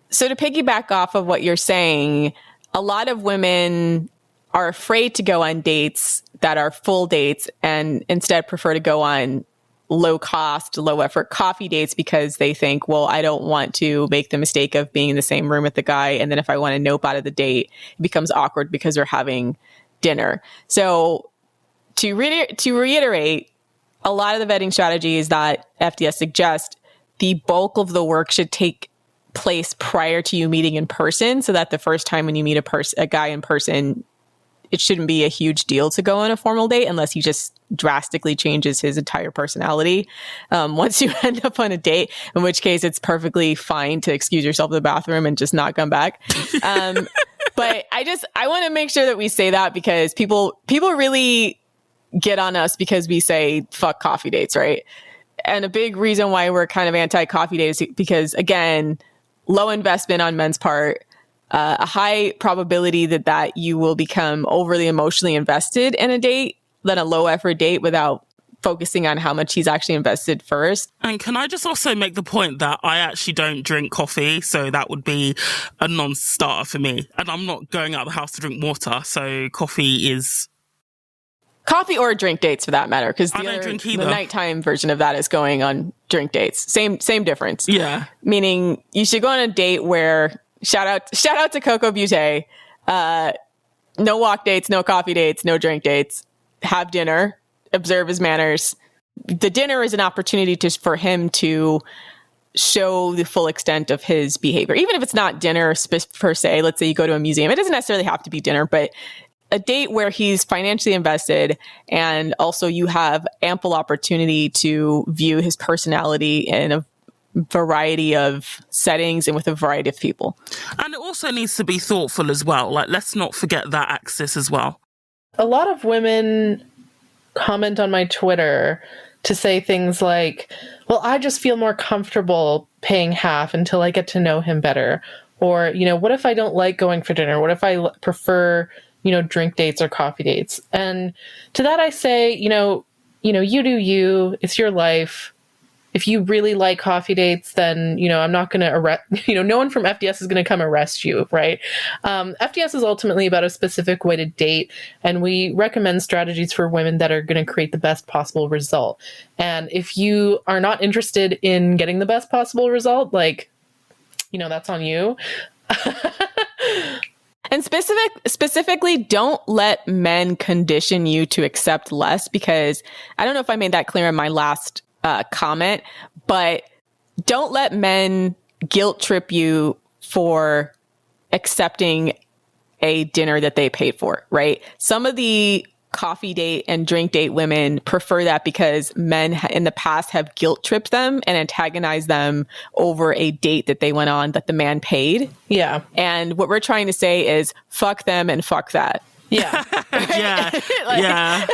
So to piggyback off of what you're saying, a lot of women are afraid to go on dates that are full dates and instead prefer to go on low cost, low effort coffee dates because they think, well, I don't want to make the mistake of being in the same room with the guy. And then if I want to nope out of the date, it becomes awkward because we're having dinner. So to reiterate, a lot of the vetting strategies that FDS suggests, the bulk of the work should take place prior to you meeting in person, so that the first time when you meet a guy in person, it shouldn't be a huge deal to go on a formal date unless he just drastically changes his entire personality. Once you end up on a date, in which case it's perfectly fine to excuse yourself to the bathroom and just not come back. But I want to make sure that we say that because people really get on us because we say fuck coffee dates, right? And a big reason why we're kind of anti-coffee dates is because, again, low investment on men's part, a high probability that you will become overly emotionally invested in a date than a low effort date without focusing on how much he's actually invested first. And can I just also make the point that I actually don't drink coffee, so that would be a non-starter for me. And I'm not going out of the house to drink water, so coffee is... Coffee or drink dates for that matter, because the nighttime version of that is going on drink dates. Same difference. Yeah. Meaning you should go on a date where, shout out to Coco Butte, no walk dates, no coffee dates, no drink dates. Have dinner, observe his manners. The dinner is an opportunity for him to show the full extent of his behavior, even if it's not dinner per se. Let's say you go to a museum. It doesn't necessarily have to be dinner, but a date where he's financially invested, and also you have ample opportunity to view his personality in a variety of settings and with a variety of people. And it also needs to be thoughtful as well. Like, let's not forget that axis as well. A lot of women comment on my Twitter to say things like, well, I just feel more comfortable paying half until I get to know him better. Or, what if I don't like going for dinner? What if I prefer, drink dates or coffee dates? And to that I say, you do you, it's your life. If you really like coffee dates, then, I'm not going to arrest, no one from FDS is going to come arrest you, right? FDS is ultimately about a specific way to date, and we recommend strategies for women that are going to create the best possible result. And if you are not interested in getting the best possible result, that's on you. And specifically, don't let men condition you to accept less, because I don't know if I made that clear in my last comment, but don't let men guilt trip you for accepting a dinner that they paid for, right? Some of the coffee date and drink date women prefer that because men in the past have guilt tripped them and antagonized them over a date that they went on that the man paid. Yeah. And what we're trying to say is fuck them and fuck that. Yeah. Yeah. Yeah.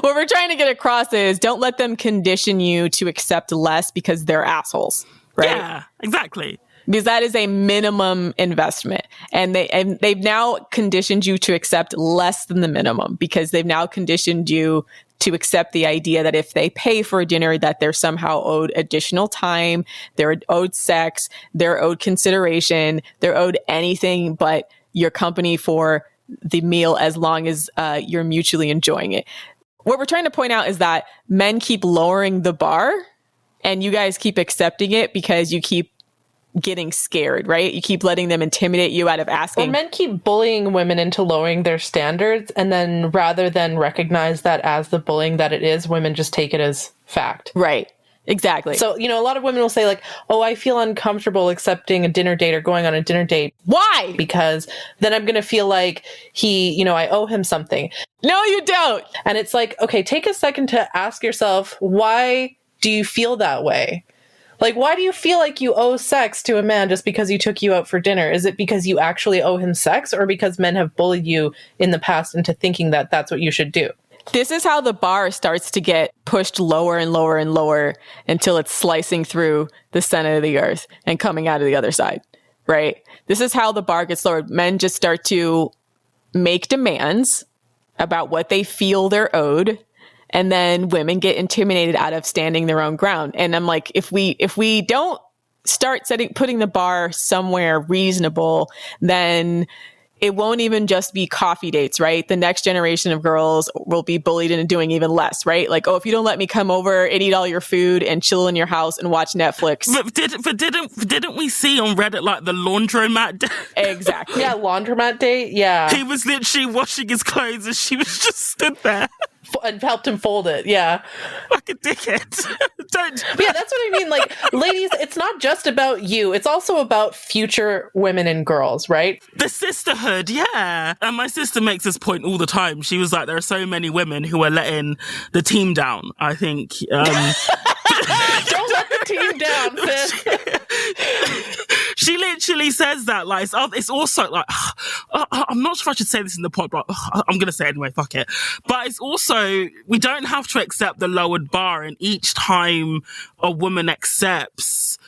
What we're trying to get across is don't let them condition you to accept less because they're assholes, right? Yeah, exactly. Because that is a minimum investment. And they've now conditioned you to accept less than the minimum, because they've now conditioned you to accept the idea that if they pay for a dinner, that they're somehow owed additional time, they're owed sex, they're owed consideration, they're owed anything but your company for the meal, as long as you're mutually enjoying it. What we're trying to point out is that men keep lowering the bar and you guys keep accepting it because you keep getting scared, right? You keep letting them intimidate you out of asking. Or men keep bullying women into lowering their standards, and then rather than recognize that as the bullying that it is, women just take it as fact. Right. Exactly. So, a lot of women will say oh, I feel uncomfortable accepting a dinner date or going on a dinner date. Why? Because then I'm going to feel like I owe him something. No, you don't. And it's okay, take a second to ask yourself, why do you feel that way? Why do you feel like you owe sex to a man just because he took you out for dinner? Is it because you actually owe him sex, or because men have bullied you in the past into thinking that that's what you should do? This is how the bar starts to get pushed lower and lower and lower until it's slicing through the center of the earth and coming out of the other side, right? This is how the bar gets lowered. Men just start to make demands about what they feel they're owed, and then women get intimidated out of standing their own ground. And I'm like, if we don't start putting the bar somewhere reasonable, then it won't even just be coffee dates, right? The next generation of girls will be bullied into doing even less, right? Oh, if you don't let me come over and eat all your food and chill in your house and watch Netflix. But didn't we see on Reddit the laundromat day? Exactly. Yeah, laundromat day. Yeah. He was literally washing his clothes and she was just stood there. And helped him fold it. Yeah. Like a dickhead. Don't. Yeah, that's what I mean. Ladies, it's not just about you. It's also about future women and girls, right? The sisterhood, yeah. And my sister makes this point all the time. She was like, there are so many women who are letting the team down, I think. Don't let the team down, sis. She literally says that, it's also I'm not sure if I should say this in the pod, but I'm going to say it anyway, fuck it. But it's also, we don't have to accept the lowered bar, and each time a woman accepts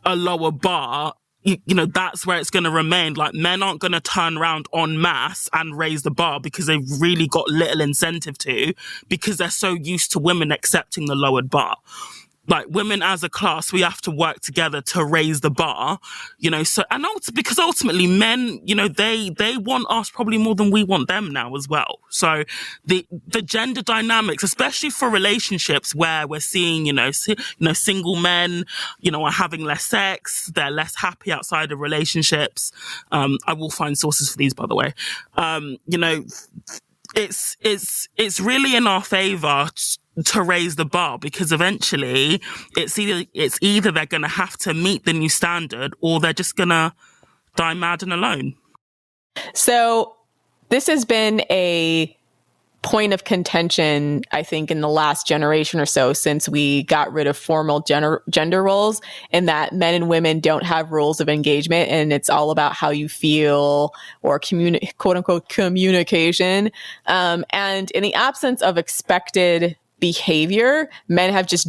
a lower bar, that's where it's going to remain. Men aren't going to turn around en masse and raise the bar because they've really got little incentive to, because they're so used to women accepting the lowered bar. Women as a class, we have to work together to raise the bar, because ultimately men, they want us probably more than we want them now as well. So the gender dynamics, especially for relationships where we're seeing, single men, are having less sex, they're less happy outside of relationships. I will find sources for these, by the way. It's really in our favor to raise the bar, because eventually it's either they're going to have to meet the new standard or they're just going to die mad and alone. So this has been a point of contention, I think, in the last generation or so, since we got rid of formal gender roles, and that men and women don't have rules of engagement, and it's all about how you feel or quote unquote communication. And in the absence of expected behavior, men have just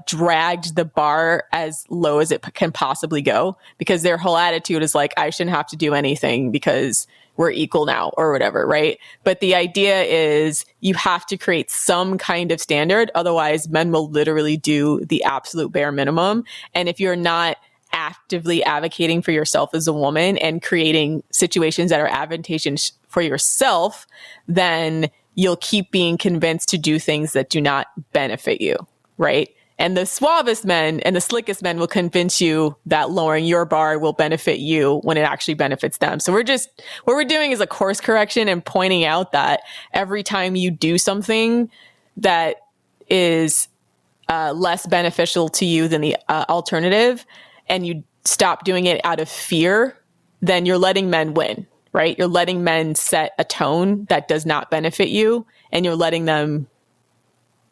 dragged the bar as low as it can possibly go, because their whole attitude is like, I shouldn't have to do anything because we're equal now or whatever, right? But the idea is you have to create some kind of standard. Otherwise, men will literally do the absolute bare minimum. And if you're not actively advocating for yourself as a woman and creating situations that are advantageous for yourself, then you'll keep being convinced to do things that do not benefit you, right? And the suavest men and the slickest men will convince you that lowering your bar will benefit you when it actually benefits them. So what we're doing is a course correction and pointing out that every time you do something that is less beneficial to you than the alternative, and you stop doing it out of fear, then you're letting men win, right? You're letting men set a tone that does not benefit you, and you're letting them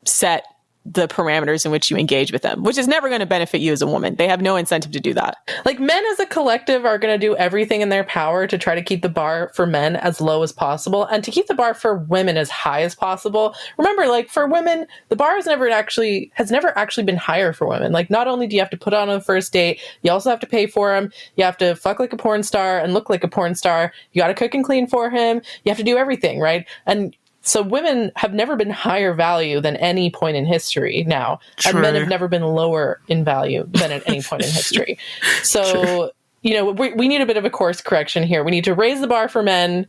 set the parameters in which you engage with them, which is never going to benefit you as a woman. They have no incentive to do that. Like, men as a collective are going to do everything in their power to try to keep the bar for men as low as possible and to keep the bar for women as high as possible. Remember, like, for women, the bar has never actually been higher for women. Like, not only do you have to put on a first date, you also have to pay for him. You have to fuck like a porn star and look like a porn star. You got to cook and clean for him. You have to do everything, right? And so women have never been higher value than any point in history now. True. And men have never been lower in value than at any point in history. So, you know, we need a bit of a course correction here. We need to raise the bar for men.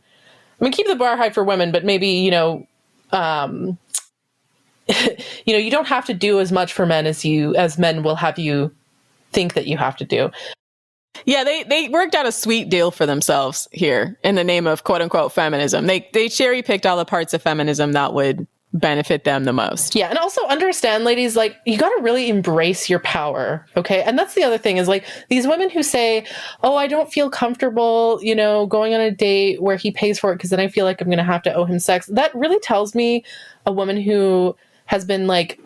I mean, keep the bar high for women, but maybe, you know, you don't have to do as much for men as men will have you think that you have to do. Yeah, they worked out a sweet deal for themselves here in the name of quote unquote feminism. They cherry picked all the parts of feminism that would benefit them the most. Yeah, and also understand, ladies, like, you got to really embrace your power, okay? And that's the other thing is, like, these women who say, oh, I don't feel comfortable, you know, going on a date where he pays for it because then I feel like I'm going to have to owe him sex. That really tells me a woman who has been, like,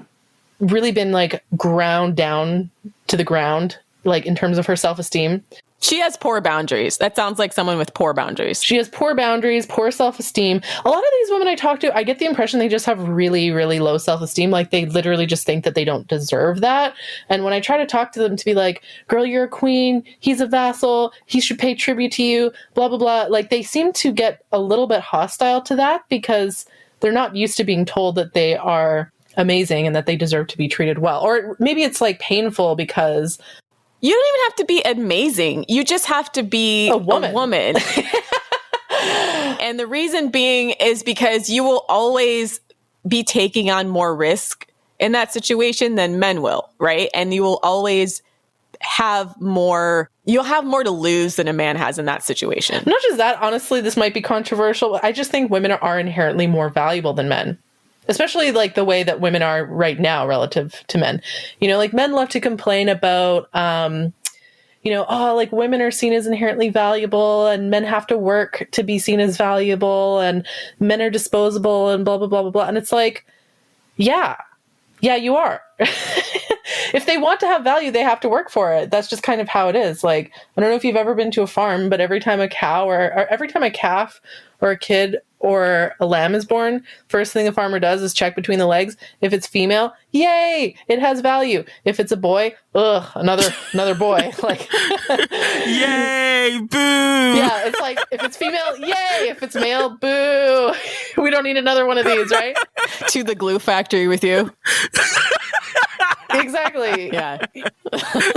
really been, like, ground down to the ground, like, in terms of her self-esteem. She has poor boundaries. That sounds like someone with poor boundaries. She has poor boundaries, poor self-esteem. A lot of these women I talk to, I get the impression they just have really, really low self-esteem. Like, they literally just think that they don't deserve that. And when I try to talk to them to be like, girl, you're a queen, he's a vassal, he should pay tribute to you, blah, blah, blah. Like, they seem to get a little bit hostile to that because they're not used to being told that they are amazing and that they deserve to be treated well. Or maybe it's, like, painful because you don't even have to be amazing. You just have to be a woman. And the reason being is because you will always be taking on more risk in that situation than men will, right? And you will always have more, you'll have more to lose than a man has in that situation. Not just that, honestly, this might be controversial, but I just think women are inherently more valuable than men. Especially, like, the way that women are right now relative to men. You know, like, men love to complain about, like, women are seen as inherently valuable and men have to work to be seen as valuable and men are disposable and blah, blah, blah, blah, blah. And it's like, yeah, you are. If they want to have value, they have to work for it. That's just kind of how it is. Like, I don't know if you've ever been to a farm, but every time a cow or every time a calf or a kid or a lamb is born, first thing the farmer does is check between the legs. If it's female, yay, it has value. If it's a boy, ugh, another boy. Like, yay, boo. Yeah, it's like, if it's female, yay. If it's male, boo. We don't need another one of these, right? To the glue factory with you. Exactly. Yeah.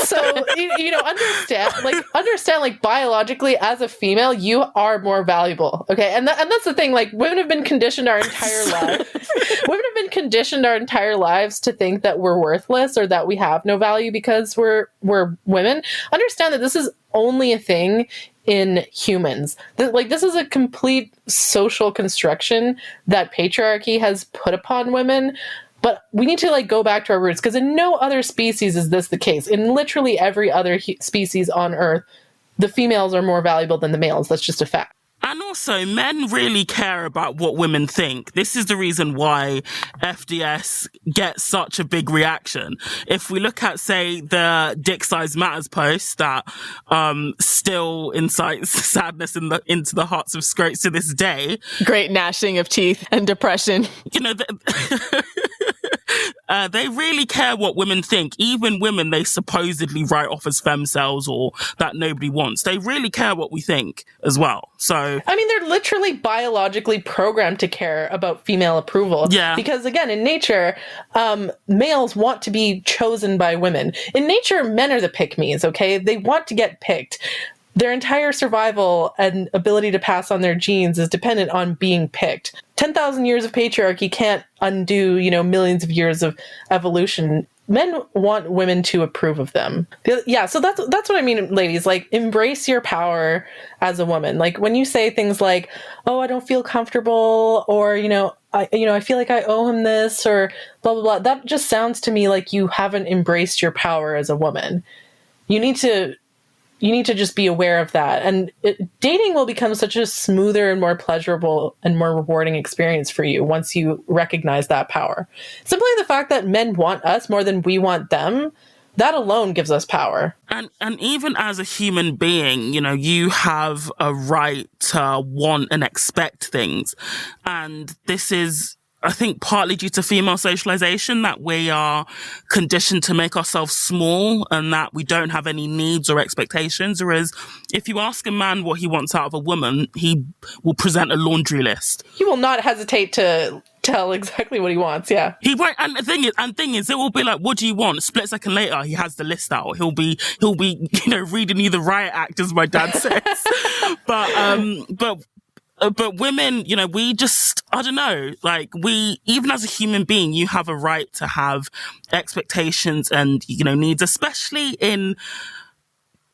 So, understand, like, biologically as a female, you are more valuable. Okay. And that's the thing. Like, women have been conditioned our entire lives. Women have been conditioned our entire lives to think that we're worthless or that we have no value because we're women. Understand that this is only a thing in humans. This is a complete social construction that patriarchy has put upon women. But we need to like go back to our roots, because in no other species is this the case. In literally every other species on Earth, the females are more valuable than the males. That's just a fact. And also, men really care about what women think. This is the reason why FDS gets such a big reaction. If we look at, say, the Dick Size Matters post that still incites sadness into the hearts of scrotes to this day. Great gnashing of teeth and depression. You know, they really care what women think. Even women they supposedly write off as femcells or that nobody wants. They really care what we think as well. So, I mean, they're literally biologically programmed to care about female approval. Yeah. Because again, in nature, males want to be chosen by women. In nature, men are the pick-me's, okay? They want to get picked. Their entire survival and ability to pass on their genes is dependent on being picked. 10,000 years of patriarchy can't undo, millions of years of evolution. Men want women to approve of them. Yeah, so that's what I mean, ladies. Like, embrace your power as a woman. Like, when you say things like, "Oh, I don't feel comfortable," or I feel like I owe him this, or blah blah blah. That just sounds to me like you haven't embraced your power as a woman. You need to just be aware of that. And dating will become such a smoother and more pleasurable and more rewarding experience for you once you recognize that power. Simply the fact that men want us more than we want them, that alone gives us power. And even as a human being, you have a right to want and expect things. And this is, I think, partly due to female socialization, that we are conditioned to make ourselves small and that we don't have any needs or expectations. Whereas if you ask a man what he wants out of a woman, he will present a laundry list. He will not hesitate to tell exactly what he wants. Yeah. He won't. And the thing is, it will be like, what do you want? Split second later, he has the list out. He'll be, reading you the riot act, as my dad says. But women, we just, I don't know, like even as a human being, you have a right to have expectations and, needs, especially in,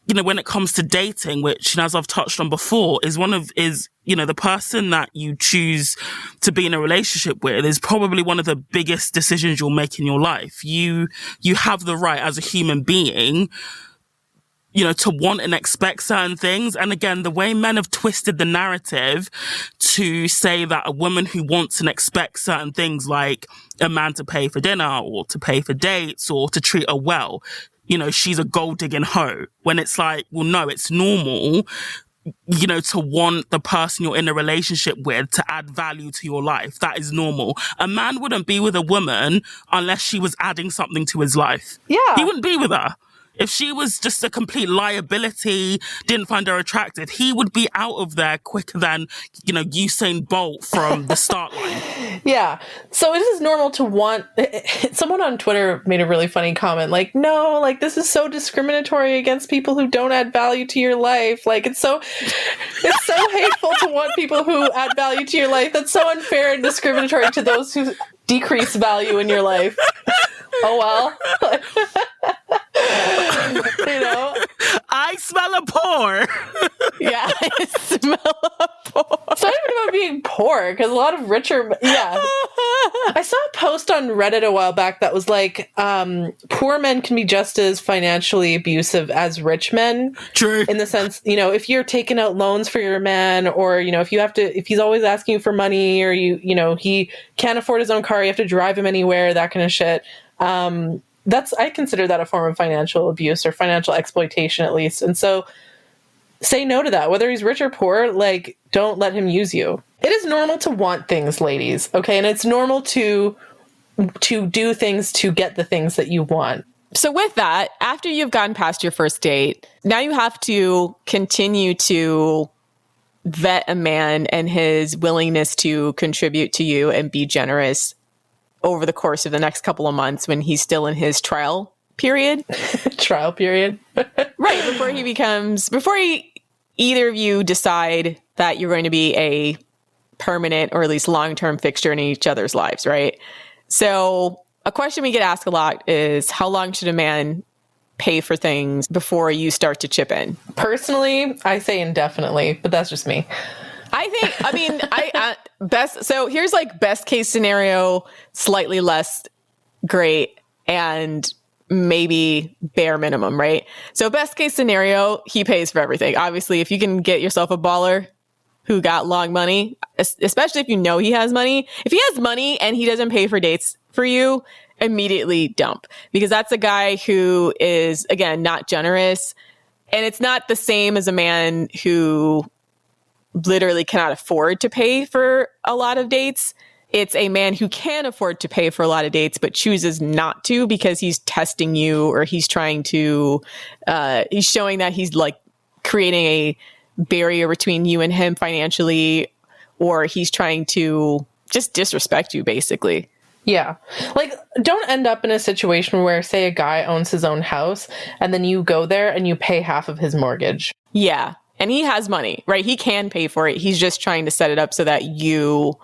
when it comes to dating, which, as I've touched on before, is the person that you choose to be in a relationship with is probably one of the biggest decisions you'll make in your life. You have the right as a human being, to want and expect certain things. And again, the way men have twisted the narrative to say that a woman who wants and expects certain things, like a man to pay for dinner or to pay for dates or to treat her well, she's a gold digging hoe. When it's like, well, no, it's normal, to want the person you're in a relationship with to add value to your life. That is normal. A man wouldn't be with a woman unless she was adding something to his life. Yeah. He wouldn't be with her. If she was just a complete liability, didn't find her attractive, he would be out of there quicker than, Usain Bolt from the start line. Yeah. So it is normal to want... Someone on Twitter made a really funny comment, like, no, like, this is so discriminatory against people who don't add value to your life. Like, it's so hateful to want people who add value to your life. That's so unfair and discriminatory to those who decrease value in your life. Oh, well. I smell a pour. Yeah, I smell a pour. It's not even about being poor, because a lot of richer... Yeah. I saw a post on Reddit a while back that was like, poor men can be just as financially abusive as rich men. True. In the sense, if you're taking out loans for your man, or, if he's always asking you for money, or he can't afford his own car, you have to drive him anywhere, that kind of shit. I consider that a form of financial abuse or financial exploitation, at least. And so say no to that. Whether he's rich or poor, like, don't let him use you. It is normal to want things, ladies. Okay. And it's normal to do things to get the things that you want. So with that, after you've gotten past your first date, now you have to continue to vet a man and his willingness to contribute to you and be generous over the course of the next couple of months when he's still in his trial period. Trial period. Right. Before either of you decide that you're going to be a permanent or at least long-term fixture in each other's lives, right? So a question we get asked a lot is, how long should a man pay for things before you start to chip in? Personally, I say indefinitely, but that's just me. So here's like best case scenario, slightly less great, and maybe bare minimum, right? So best case scenario, he pays for everything. Obviously, if you can get yourself a baller who got long money, especially if you know he has money. If he has money and he doesn't pay for dates for you, immediately dump, because that's a guy who is, again, not generous. And it's not the same as a man who literally cannot afford to pay for a lot of dates. It's a man who can afford to pay for a lot of dates, but chooses not to because he's testing you, or he's trying to, he's showing that he's like creating a barrier between you and him financially, or he's trying to just disrespect you, basically. Yeah. Like, don't end up in a situation where, say, a guy owns his own house and then you go there and you pay half of his mortgage. Yeah. And he has money, right? He can pay for it. He's just trying to set it up so that you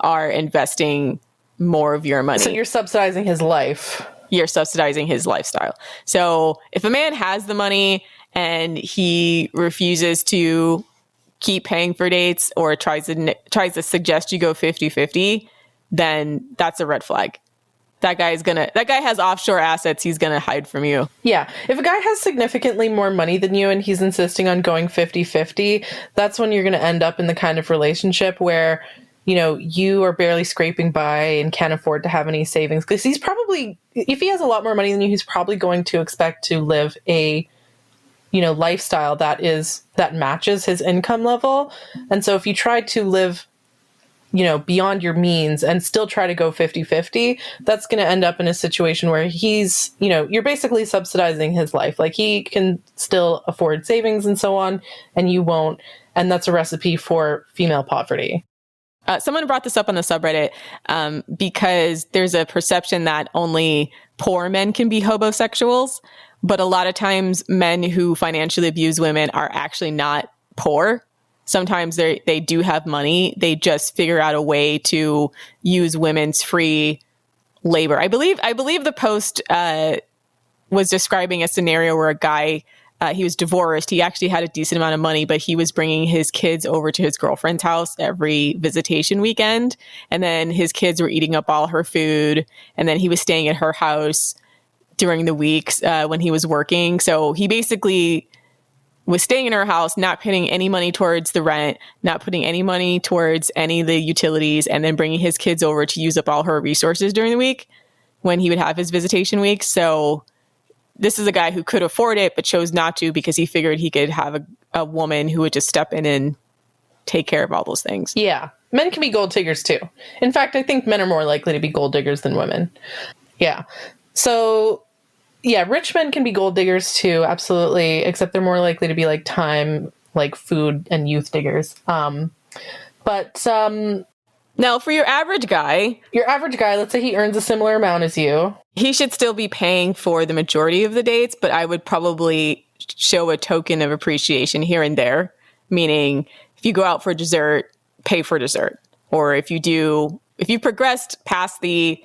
are investing more of your money. So you're subsidizing his life. You're subsidizing his lifestyle. So if a man has the money and he refuses to keep paying for dates, or tries to suggest you go 50-50, then that's a red flag. That guy has offshore assets he's going to hide from you. Yeah. If a guy has significantly more money than you and he's insisting on going 50-50, that's when you're going to end up in the kind of relationship where, you know, you are barely scraping by and can't afford to have any savings. Because he's probably, if he has a lot more money than you, he's probably going to expect to live a, you know, lifestyle that matches his income level. And so if you try to live, you know, beyond your means and still try to go 50-50, that's going to end up in a situation where he's, you know, you're basically subsidizing his life. Like, he can still afford savings and so on, and you won't. And that's a recipe for female poverty. Someone brought this up on the subreddit because there's a perception that only poor men can be hobosexuals. But a lot of times men who financially abuse women are actually not poor. Sometimes they do have money. They just figure out a way to use women's free labor. I believe the post was describing a scenario where a guy, he was divorced. He actually had a decent amount of money, but he was bringing his kids over to his girlfriend's house every visitation weekend. And then his kids were eating up all her food. And then he was staying at her house during the weeks when he was working. So he basically was staying in her house, not putting any money towards the rent, not putting any money towards any of the utilities, and then bringing his kids over to use up all her resources during the week when he would have his visitation weeks. So this is a guy who could afford it, but chose not to because he figured he could have a woman who would just step in and take care of all those things. Yeah. Men can be gold diggers too. In fact, I think men are more likely to be gold diggers than women. Yeah. So, yeah, rich men can be gold diggers too, absolutely, except they're more likely to be like time, like food and youth diggers. Now for your average guy, let's say he earns a similar amount as you. He should still be paying for the majority of the dates, but I would probably show a token of appreciation here and there, meaning if you go out for dessert, pay for dessert. Or if you progressed past the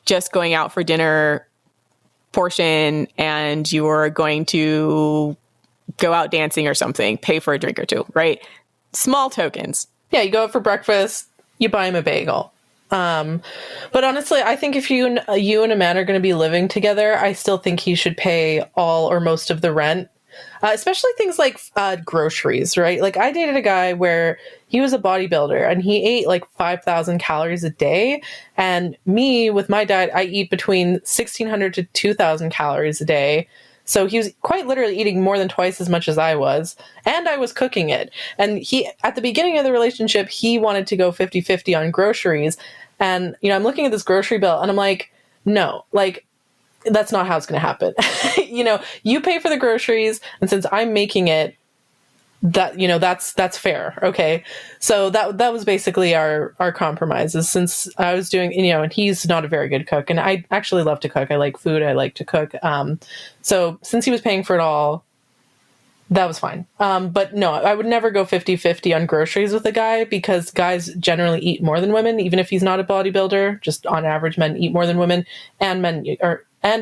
just going out for dinner portion and you're going to go out dancing or something, pay for a drink or two, right? Small tokens. Yeah, you go out for breakfast, you buy him a bagel. But honestly, I think if you and a man are going to be living together, I still think he should pay all or most of the rent. Especially things like groceries, right? Like, I dated a guy where he was a bodybuilder and he ate like 5,000 calories a day. And me, with my diet, I eat between 1,600 to 2,000 calories a day. So he was quite literally eating more than twice as much as I was. And I was cooking it. And he, at the beginning of the relationship, he wanted to go 50-50 on groceries. And, you know, I'm looking at this grocery bill and I'm like, no, like, that's not how it's going to happen. You know, you pay for the groceries, and since I'm making it, that, you know, that's fair. Okay. So that was basically our compromises, since I was doing, you know, and he's not a very good cook, and I actually love to cook. I like food. I like to cook. So since he was paying for it all, that was fine. But no, I would never go 50-50 on groceries with a guy, because guys generally eat more than women, even if he's not a bodybuilder. Just on average, men eat more than women, and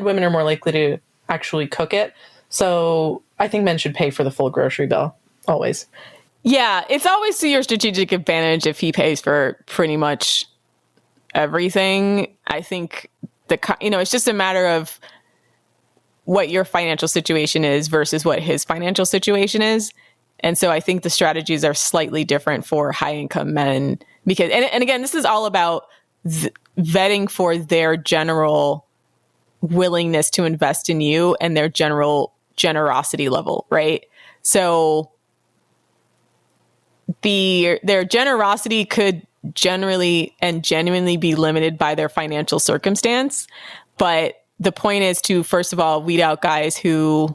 women are more likely to actually cook it. So I think men should pay for the full grocery bill, always. Yeah, it's always to your strategic advantage if he pays for pretty much everything. I think it's just a matter of what your financial situation is versus what his financial situation is. And so I think the strategies are slightly different for high income men because, and again, this is all about vetting for their general willingness to invest in you and their general generosity level, right? So their generosity could generally and genuinely be limited by their financial circumstance. But the point is to, first of all, weed out guys who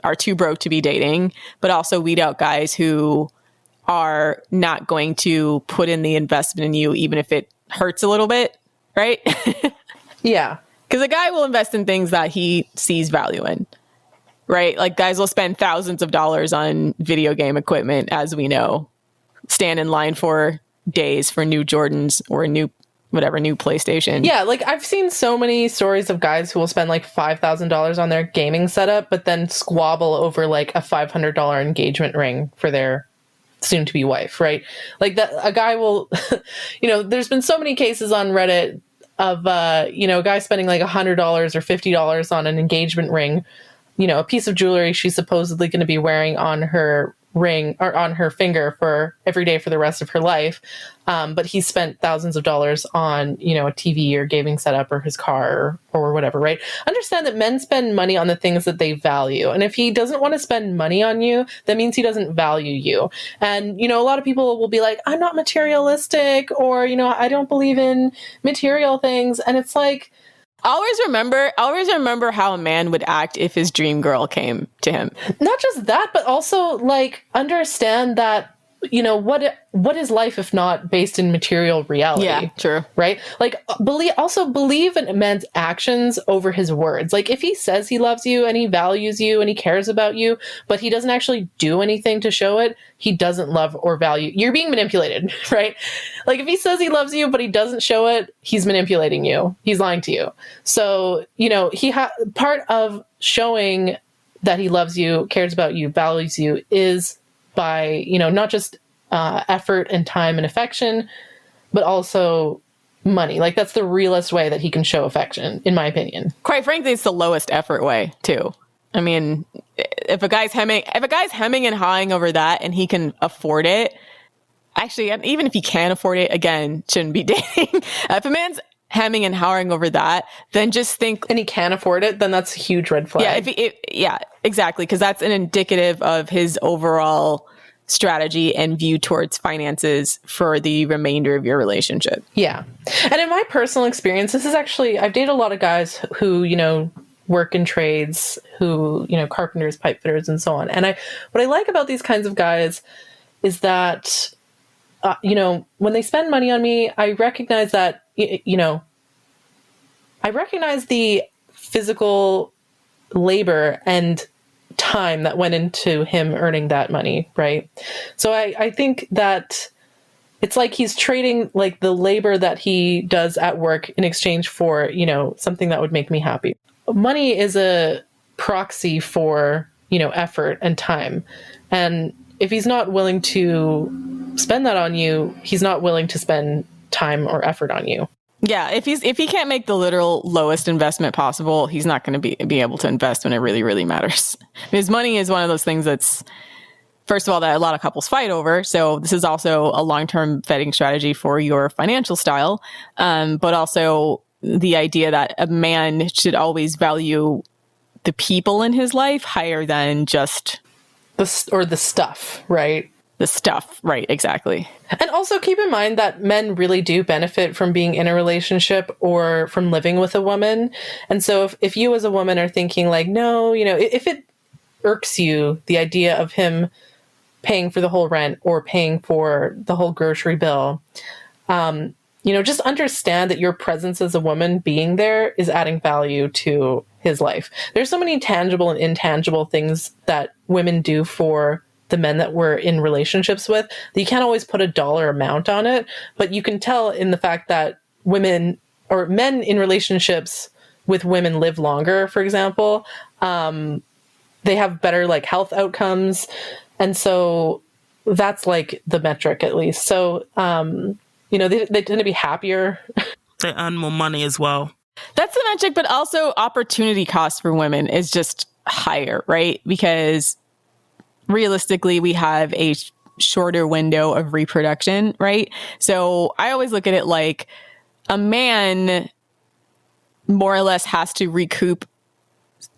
are too broke to be dating, but also weed out guys who are not going to put in the investment in you, even if it hurts a little bit, right? Yeah. Because a guy will invest in things that he sees value in, right? Like guys will spend thousands of dollars on video game equipment, as we know, stand in line for days for new Jordans or a new PlayStation. Yeah, like I've seen so many stories of guys who will spend like $5,000 on their gaming setup, but then squabble over like a $500 engagement ring for their soon-to-be wife, right? Like that, a guy will, there's been so many cases on Reddit of, a guy spending like $100 or $50 on an engagement ring, a piece of jewelry she's supposedly going to be wearing on her ring or on her finger for every day for the rest of her life. But he spent thousands of dollars on, a TV or gaming setup or his car or whatever, right? Understand that men spend money on the things that they value. And if he doesn't want to spend money on you, that means he doesn't value you. And, a lot of people will be like, I'm not materialistic, or, I don't believe in material things. And it's like, always remember how a man would act if his dream girl came to him. Not just that, but also like understand that, what is life if not based in material reality? Yeah, true. Right? Like believe in a man's actions over his words. Like if he says he loves you and he values you and he cares about you, but he doesn't actually do anything to show it, he doesn't love or value. You're being manipulated, right? Like if he says he loves you, but he doesn't show it, he's manipulating you. He's lying to you. So, part of showing that he loves you, cares about you, values you is by, not just effort and time and affection, but also money. Like that's the realest way that he can show affection, in my opinion. Quite frankly, it's the lowest effort way too. I mean, if a guy's hemming and hawing over that and he can afford it, actually, even if he can afford it, again, shouldn't be dating. If a man's hemming and hawing over that, then just think, and he can afford it, then that's a huge red flag. Yeah, exactly, because that's an indicative of his overall strategy and view towards finances for the remainder of your relationship. Yeah. And in my personal experience, this is actually, I've dated a lot of guys who, work in trades, who, carpenters, pipe fitters, and so on. And what I like about these kinds of guys is that, when they spend money on me, I recognize that, I recognize the physical labor and time that went into him earning that money, right? So I think that it's like he's trading like the labor that he does at work in exchange for, something that would make me happy. Money is a proxy for, effort and time. And if he's not willing to spend that on you, he's not willing to spend time or effort on you. Yeah, if he can't make the literal lowest investment possible, he's not going to be able to invest when it really, really matters. Because money is one of those things that's, first of all, that a lot of couples fight over. So this is also a long-term vetting strategy for your financial style. But also the idea that a man should always value the people in his life higher than just the stuff, right? The stuff, right, exactly. And also keep in mind that men really do benefit from being in a relationship or from living with a woman. And so if you as a woman are thinking like, no, if it irks you, the idea of him paying for the whole rent or paying for the whole grocery bill, just understand that your presence as a woman being there is adding value to his life. There's so many tangible and intangible things that women do for the men that we're in relationships with that you can't always put a dollar amount on it, but you can tell in the fact that women or men in relationships with women live longer, for example. They have better like health outcomes. And so that's like the metric at least. So, they tend to be happier. They earn more money as well. That's the magic, but also opportunity cost for women is just higher, right? Because realistically, we have a shorter window of reproduction, right? So I always look at it like a man more or less has to recoup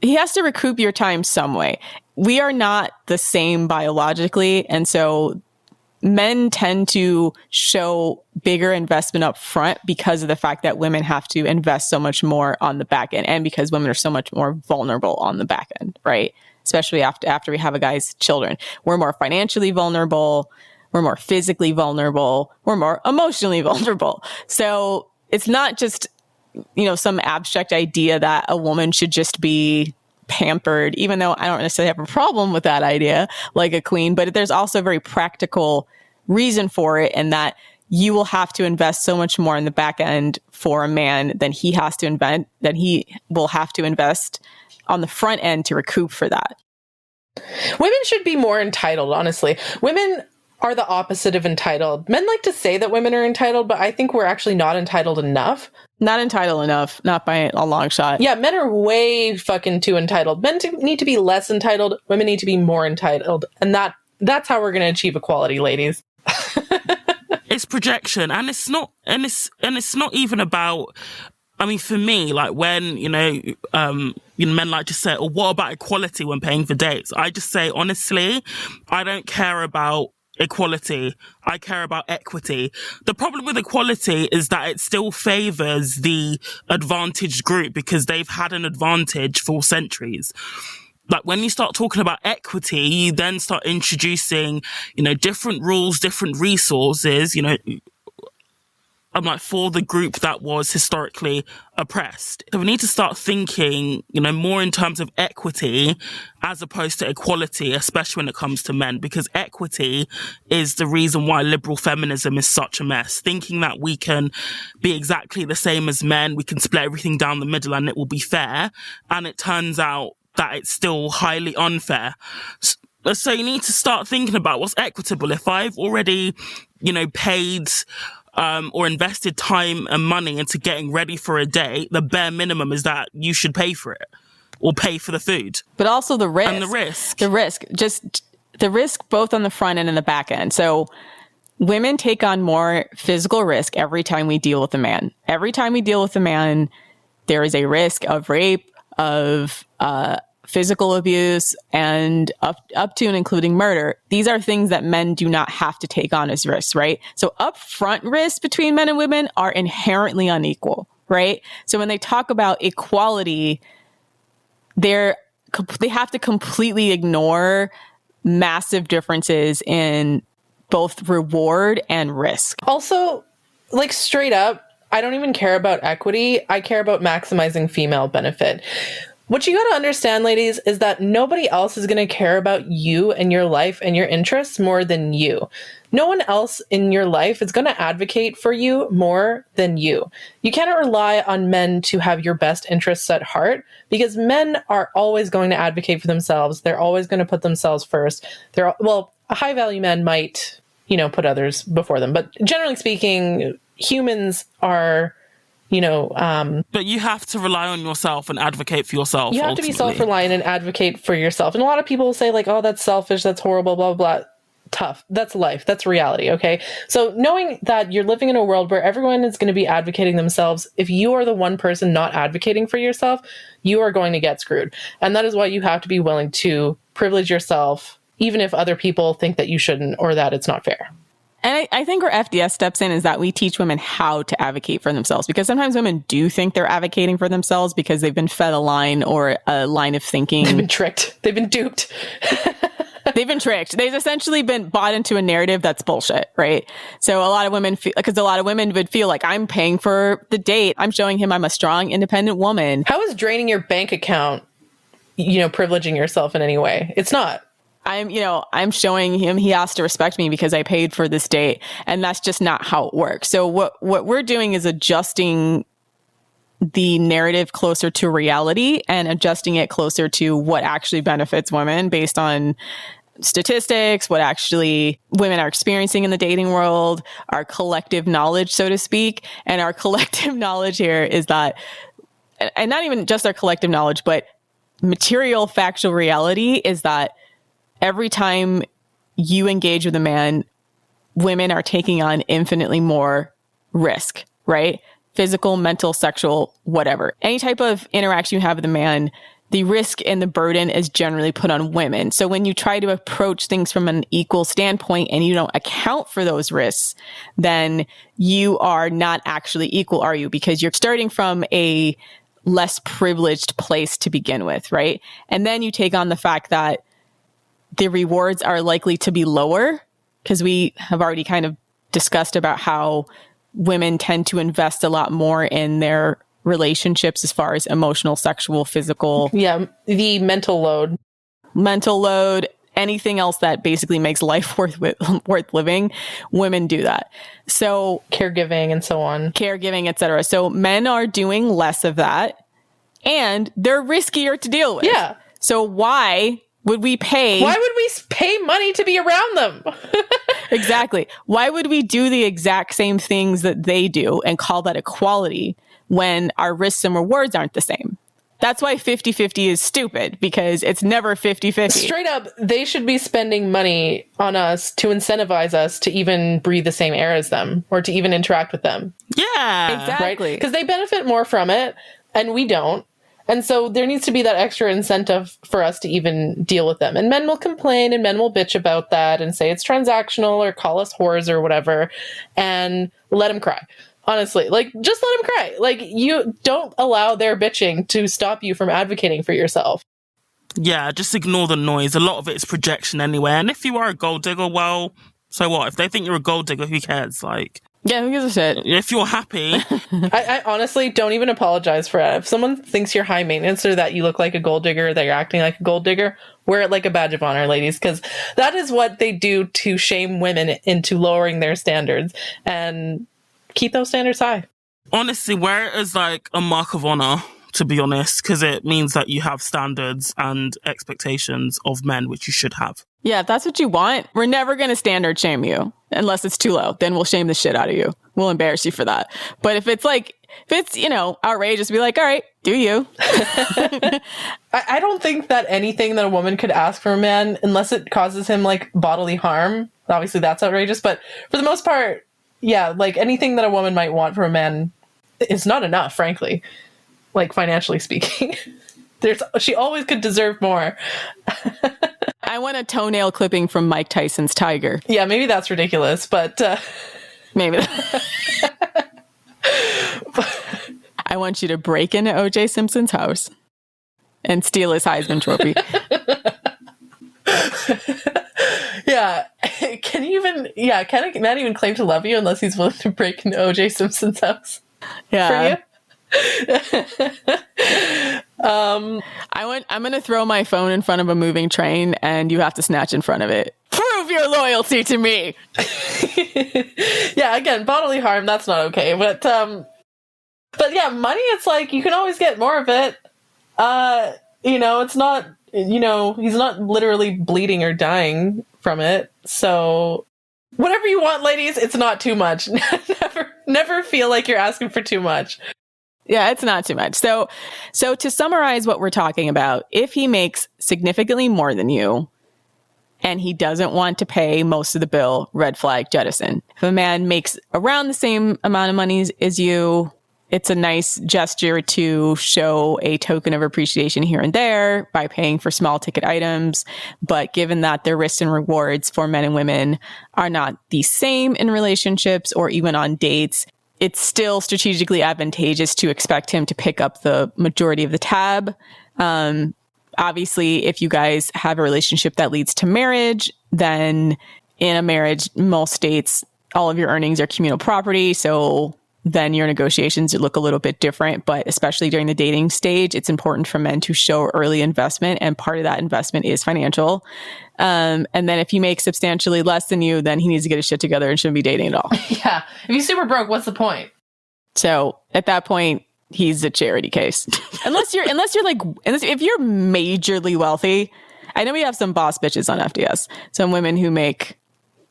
your time some way. We are not the same biologically, and so men tend to show bigger investment up front because of the fact that women have to invest so much more on the back end, and because women are so much more vulnerable on the back end, right? Especially after we have a guy's children. We're more financially vulnerable, we're more physically vulnerable, we're more emotionally vulnerable. So it's not just, some abstract idea that a woman should just be pampered, even though I don't necessarily have a problem with that idea, like a queen, but there's also a very practical reason for it, and that you will have to invest so much more in the back end for a man than he will have to invest on the front end to recoup for that. Women should be more entitled, honestly. Women are the opposite of entitled. Men like to say that women are entitled, but I think we're actually not entitled enough. Not entitled enough, not by a long shot. Yeah, men are way fucking too entitled. Men need to be less entitled. Women need to be more entitled. And that's how we're going to achieve equality, ladies. It's projection, and it's not even about, I mean, for me, like when, men like to say, oh, what about equality when paying for dates? I just say, honestly, I don't care about equality. I care about equity. The problem with equality is that it still favors the advantaged group because they've had an advantage for centuries. Like when you start talking about equity, you then start introducing, different rules, different resources, for the group that was historically oppressed. So we need to start thinking, more in terms of equity as opposed to equality, especially when it comes to men, because equity is the reason why liberal feminism is such a mess. Thinking that we can be exactly the same as men, we can split everything down the middle and it will be fair. And it turns out that it's still highly unfair. So you need to start thinking about what's equitable. If I've already, paid or invested time and money into getting ready for a date, the bare minimum is that you should pay for it or pay for the food. But also the risk. And the risk. Just the risk both on the front end and the back end. So women take on more physical risk every time we deal with a man. Every time we deal with a man, there is a risk of rape, of physical abuse, and up to and including murder. These are things that men do not have to take on as risks, right? So upfront risks between men and women are inherently unequal, right? So when they talk about equality, they have to completely ignore massive differences in both reward and risk. Also, like straight up, I don't even care about equity. I care about maximizing female benefit. What you got to understand, ladies, is that nobody else is going to care about you and your life and your interests more than you. No one else in your life is going to advocate for you more than you. You cannot rely on men to have your best interests at heart, because men are always going to advocate for themselves. They're always going to put themselves first. A high-value man might, put others before them. But generally speaking, humans are... but you have to rely on yourself and advocate for yourself. You have to be self-reliant and advocate for yourself. And a lot of people say like, oh, that's selfish, that's horrible, blah, blah, blah. Tough. That's life. That's reality. Okay. So knowing that you're living in a world where everyone is going to be advocating themselves, if you are the one person not advocating for yourself, you are going to get screwed. And that is why you have to be willing to privilege yourself, even if other people think that you shouldn't or that it's not fair. And I think where FDS steps in is that we teach women how to advocate for themselves, because sometimes women do think they're advocating for themselves because they've been fed a line or a line of thinking. They've been tricked. They've been duped. They've been tricked. They've essentially been bought into a narrative that's bullshit, right? So a lot of women would feel like, I'm paying for the date. I'm showing him I'm a strong, independent woman. How is draining your bank account, privileging yourself in any way? It's not. I'm showing him he has to respect me because I paid for this date. And that's just not how it works. So what we're doing is adjusting the narrative closer to reality and adjusting it closer to what actually benefits women based on statistics, what actually women are experiencing in the dating world, our collective knowledge, so to speak. And our collective knowledge here is that and not even just our collective knowledge, but material factual reality is that every time you engage with a man, women are taking on infinitely more risk, right? Physical, mental, sexual, whatever. Any type of interaction you have with a man, the risk and the burden is generally put on women. So when you try to approach things from an equal standpoint and you don't account for those risks, then you are not actually equal, are you? Because you're starting from a less privileged place to begin with, right? And then you take on the fact that the rewards are likely to be lower, because we have already kind of discussed about how women tend to invest a lot more in their relationships as far as emotional, sexual, physical. Yeah, the mental load, anything else that basically makes life worth living. Women do that. So caregiving and so on. Caregiving, etc. So men are doing less of that, and they're riskier to deal with. Yeah. So why would we pay money to be around them? Exactly. Why would we do the exact same things that they do and call that equality when our risks and rewards aren't the same? That's why 50-50 is stupid, because it's never 50-50. Straight up, they should be spending money on us to incentivize us to even breathe the same air as them or to even interact with them. Yeah. Exactly. Because they benefit more from it and we don't. And so there needs to be that extra incentive for us to even deal with them. And men will complain and men will bitch about that and say it's transactional or call us whores or whatever, and let them cry. Honestly, like, just let them cry. Like, you don't allow their bitching to stop you from advocating for yourself. Yeah, just ignore the noise. A lot of it is projection anyway. And if you are a gold digger, well, so what? If they think you're a gold digger, who cares? Like, yeah, who gives a shit? If you're happy. I honestly don't even apologize for it. If someone thinks you're high maintenance or that you look like a gold digger, that you're acting like a gold digger, wear it like a badge of honor, ladies, because that is what they do to shame women into lowering their standards. And keep those standards high. Honestly, wear it as like a mark of honor, to be honest, because it means that you have standards and expectations of men, which you should have. Yeah, if that's what you want, we're never going to standard shame you unless it's too low. Then we'll shame the shit out of you. We'll embarrass you for that. But if it's outrageous, be like, all right, do you? I don't think that anything that a woman could ask for a man, unless it causes him like bodily harm, obviously that's outrageous. But for the most part, yeah, like anything that a woman might want from a man is not enough, frankly, like financially speaking. She always could deserve more. I want a toenail clipping from Mike Tyson's tiger. Yeah, maybe that's ridiculous, but maybe. I want you to break into O.J. Simpson's house and steal his Heisman Trophy. Yeah. Can a man even claim to love you unless he's willing to break into O.J. Simpson's house? Yeah. For you? I'm going to throw my phone in front of a moving train and you have to snatch in front of it. Prove your loyalty to me. Yeah, again, bodily harm, that's not okay. But yeah, money, it's like you can always get more of it. It's not, he's not literally bleeding or dying from it. So whatever you want, ladies, it's not too much. Never feel like you're asking for too much. Yeah, it's not too much. So to summarize what we're talking about, if he makes significantly more than you and he doesn't want to pay most of the bill, red flag, jettison. If a man makes around the same amount of money as you, it's a nice gesture to show a token of appreciation here and there by paying for small ticket items. But given that the risks and rewards for men and women are not the same in relationships or even on dates, it's still strategically advantageous to expect him to pick up the majority of the tab. Obviously, if you guys have a relationship that leads to marriage, then in a marriage, most states, all of your earnings are communal property. So then your negotiations look a little bit different. But especially during the dating stage, it's important for men to show early investment. And part of that investment is financial. And then if he makes substantially less than you, then he needs to get his shit together and shouldn't be dating at all. Yeah. If he's super broke, what's the point? So at that point, he's a charity case. If you're majorly wealthy, I know we have some boss bitches on FDS, some women who make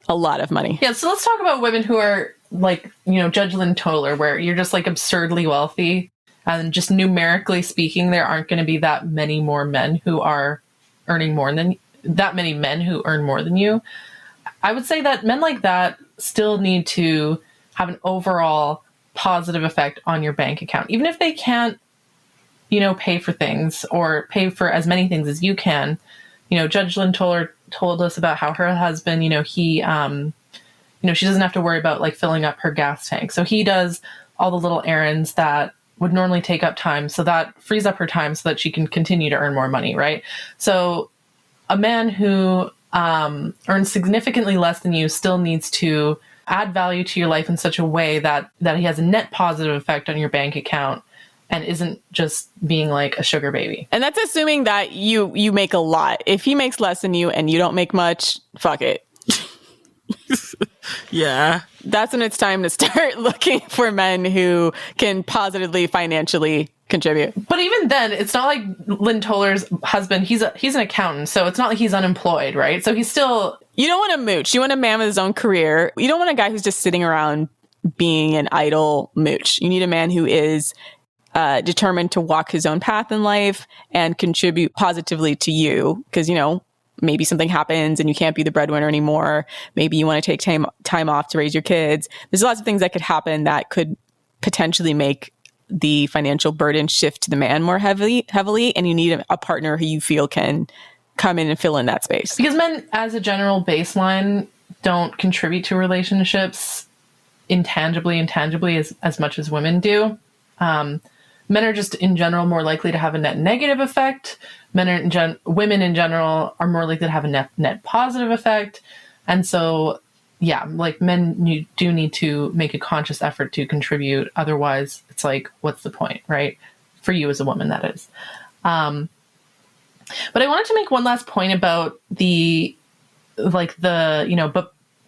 a lot of money. Yeah. So let's talk about women who are like, Judge Lynn Toler, where you're just like absurdly wealthy And just numerically speaking, there aren't going to be that many more men who are earning more than that many men who earn more than you. I would say that men like that still need to have an overall positive effect on your bank account. Even if they can't, pay for things or pay for as many things as you can. Judge Lynn told us about how her husband, he, she doesn't have to worry about like filling up her gas tank. So he does all the little errands that would normally take up time. So that frees up her time so that she can continue to earn more money, right? So a man who earns significantly less than you still needs to add value to your life in such a way that he has a net positive effect on your bank account and isn't just being like a sugar baby. And that's assuming that you make a lot. If he makes less than you and you don't make much, fuck it. Yeah. That's when it's time to start looking for men who can positively financially contribute. But even then, it's not like Lynn Toller's husband, he's an accountant, so it's not like he's unemployed, right? So he's still... You don't want a mooch. You want a man with his own career. You don't want a guy who's just sitting around being an idle mooch. You need a man who is determined to walk his own path in life and contribute positively to you. Because, maybe something happens and you can't be the breadwinner anymore. Maybe you want to take time off to raise your kids. There's lots of things that could happen that could potentially make the financial burden shift to the man more heavily, and you need a partner who you feel can come in and fill in that space. Because men, as a general baseline, don't contribute to relationships intangibly as much as women do. Men are just in general more likely to have a net negative effect. Women in general are more likely to have a net positive effect. And so, yeah, like men you do need to make a conscious effort to contribute. Otherwise, it's like, what's the point, right? For you as a woman, that is. But I wanted to make one last point about but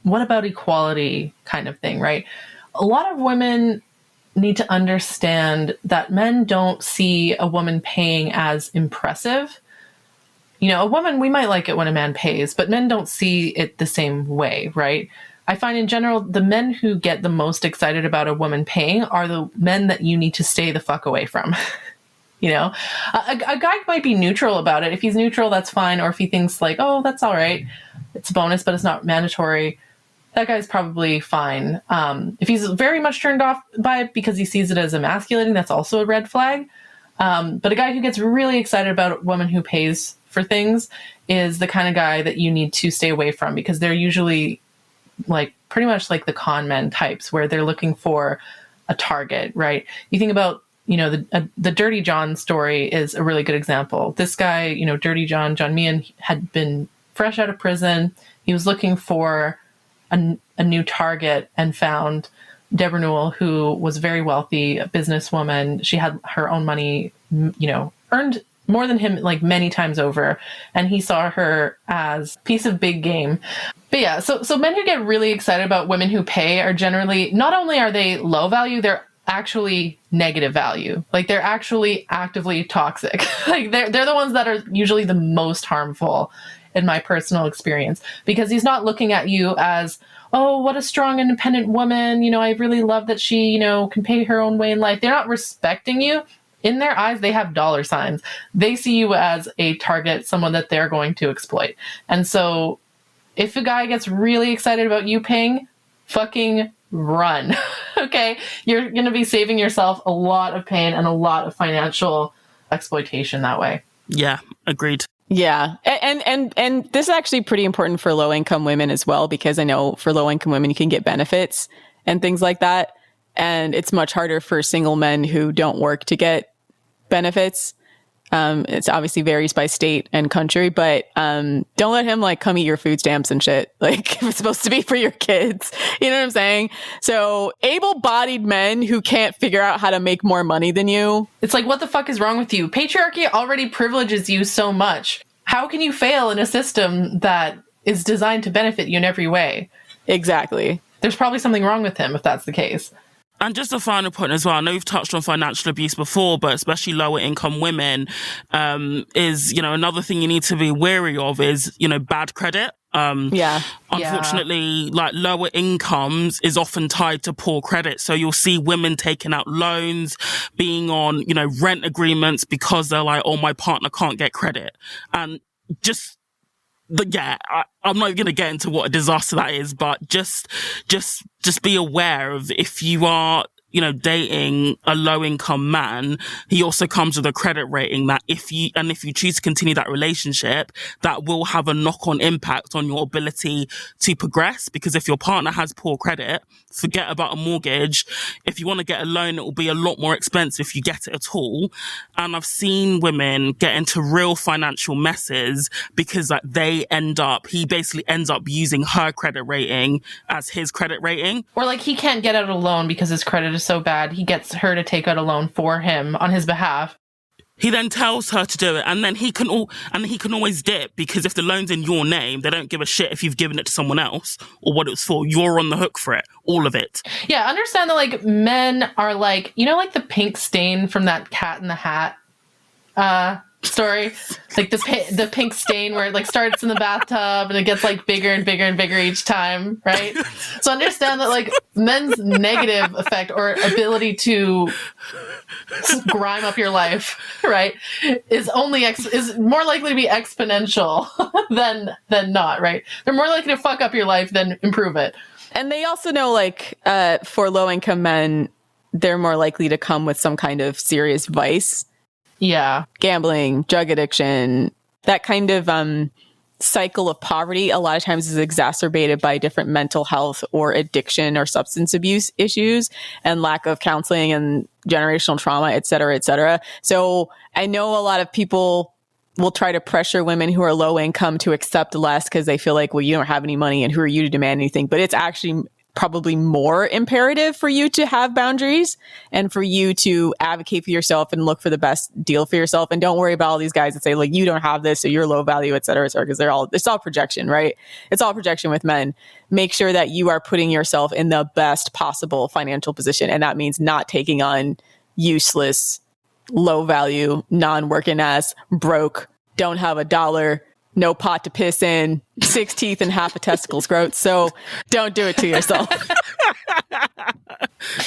what about equality kind of thing, right? A lot of women need to understand that men don't see a woman paying as impressive. A woman, we might like it when a man pays, but men don't see it the same way, right? I find in general, the men who get the most excited about a woman paying are the men that you need to stay the fuck away from. A guy might be neutral about it. If he's neutral, that's fine. Or if he thinks like, oh, that's all right, it's a bonus, but it's not mandatory, that guy's probably fine. If he's very much turned off by it because he sees it as emasculating, that's also a red flag. But a guy who gets really excited about a woman who pays for things is the kind of guy that you need to stay away from, because they're usually like pretty much like the con men types where they're looking for a target, right? You think about, the Dirty John story is a really good example. This guy, Dirty John Meehan, had been fresh out of prison. He was looking for a new target and found Deborah Newell, who was very wealthy, a businesswoman. She had her own money, earned more than him like many times over. And he saw her as a piece of big game. But yeah, so men who get really excited about women who pay are generally, not only are they low value, they're actually negative value. Like they're actually actively toxic. Like they're the ones that are usually the most harmful in my personal experience, because he's not looking at you as, oh, what a strong, independent woman. I really love that she, can pay her own way in life. They're not respecting you. In their eyes, they have dollar signs. They see you as a target, someone that they're going to exploit. And so if a guy gets really excited about you paying, fucking run. Okay? You're going to be saving yourself a lot of pain and a lot of financial exploitation that way. Yeah, agreed. Yeah. And this is actually pretty important for low income women as well, because I know for low income women, you can get benefits and things like that. And it's much harder for single men who don't work to get benefits. It's obviously varies by state and country, but don't let him like come eat your food stamps and shit. Like if it's supposed to be for your kids, you know what I'm saying? So able-bodied men who can't figure out how to make more money than you. It's like, what the fuck is wrong with you? Patriarchy already privileges you so much. How can you fail in a system that is designed to benefit you in every way? Exactly. There's probably something wrong with him if that's the case. And just a final point as well, I know you've touched on financial abuse before, but especially lower income women, is, another thing you need to be wary of is, bad credit. Unfortunately, like lower incomes is often tied to poor credit. So you'll see women taking out loans, being on, rent agreements because they're like, oh, my partner can't get credit. And I'm not going to get into what a disaster that is, but just be aware of if you are, dating a low income man, he also comes with a credit rating that if you choose to continue that relationship, that will have a knock on impact on your ability to progress. Because if your partner has poor credit, forget about a mortgage. If you want to get a loan, it will be a lot more expensive if you get it at all. And I've seen women get into real financial messes because he basically ends up using her credit rating as his credit rating. Or like he can't get out a loan because his credit is so bad, he gets her to take out a loan for him on his behalf. He then tells her to do it, and then he can always dip, because if the loan's in your name, they don't give a shit if you've given it to someone else or what it's for. You're on the hook for it, all of it. Yeah, understand that like men are like, like the pink stain from that Cat in the Hat story, like the pink stain where it like starts in the bathtub and it gets like bigger and bigger and bigger each time, right? So understand that like men's negative effect or ability to grime up your life, right, is more likely to be exponential than not, right? They're more likely to fuck up your life than improve it. And they also know, like, for low income men, they're more likely to come with some kind of serious vice. Yeah. Gambling, drug addiction, that kind of cycle of poverty a lot of times is exacerbated by different mental health or addiction or substance abuse issues and lack of counseling and generational trauma, et cetera, et cetera. So I know a lot of people will try to pressure women who are low income to accept less because they feel like, well, you don't have any money and who are you to demand anything? But it's actually probably more imperative for you to have boundaries and for you to advocate for yourself and look for the best deal for yourself. And don't worry about all these guys that say, like, you don't have this, so you're low value, et cetera, because it's all projection, right? It's all projection with men. Make sure that you are putting yourself in the best possible financial position. And that means not taking on useless, low value, non-working ass, broke, don't have a dollar, no pot to piss in, 6 teeth and half a testicle scrote. So don't do it to yourself.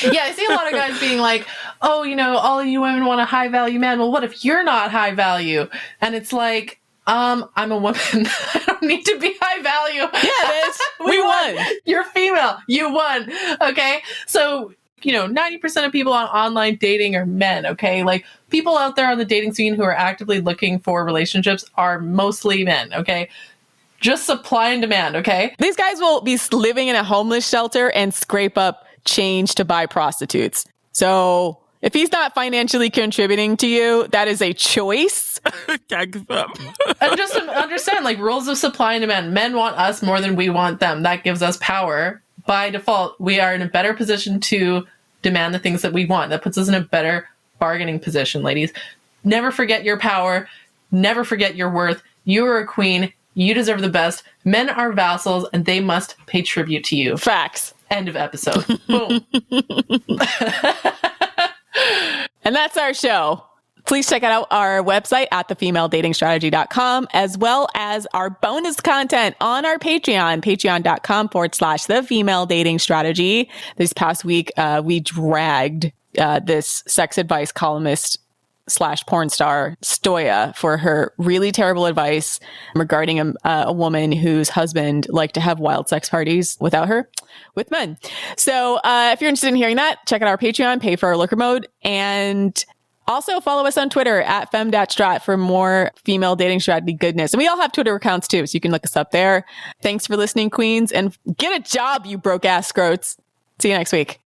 Yeah, I see a lot of guys being like, oh, all of you women want a high value man. Well, what if you're not high value? And it's like, I'm a woman. I don't need to be high value. Yeah, bitch. We won. You're female. You won. Okay. So, 90% of people on online dating are men. Okay. Like, people out there on the dating scene who are actively looking for relationships are mostly men. Okay. Just supply and demand. Okay. These guys will be living in a homeless shelter and scrape up change to buy prostitutes. So if he's not financially contributing to you, that is a choice. And just understand, like, rules of supply and demand. Men want us more than we want them. That gives us power. By default, we are in a better position to demand the things that we want. That puts us in a better bargaining position, ladies. Never forget your power. Never forget your worth. You are a queen. You deserve the best. Men are vassals, and they must pay tribute to you. Facts. End of episode. Boom. And that's our show. Please check out our website at thefemaledatingstrategy.com, as well as our bonus content on our Patreon, patreon.com/thefemaledatingstrategy. This past week, we dragged this sex advice columnist / porn star, Stoya, for her really terrible advice regarding a woman whose husband liked to have wild sex parties without her, with men. So if you're interested in hearing that, check out our Patreon, pay for our lurker mode, and also follow us on Twitter at fem.strat for more female dating strategy goodness. And we all have Twitter accounts too, so you can look us up there. Thanks for listening, queens, and get a job, you broke ass scrotes. See you next week.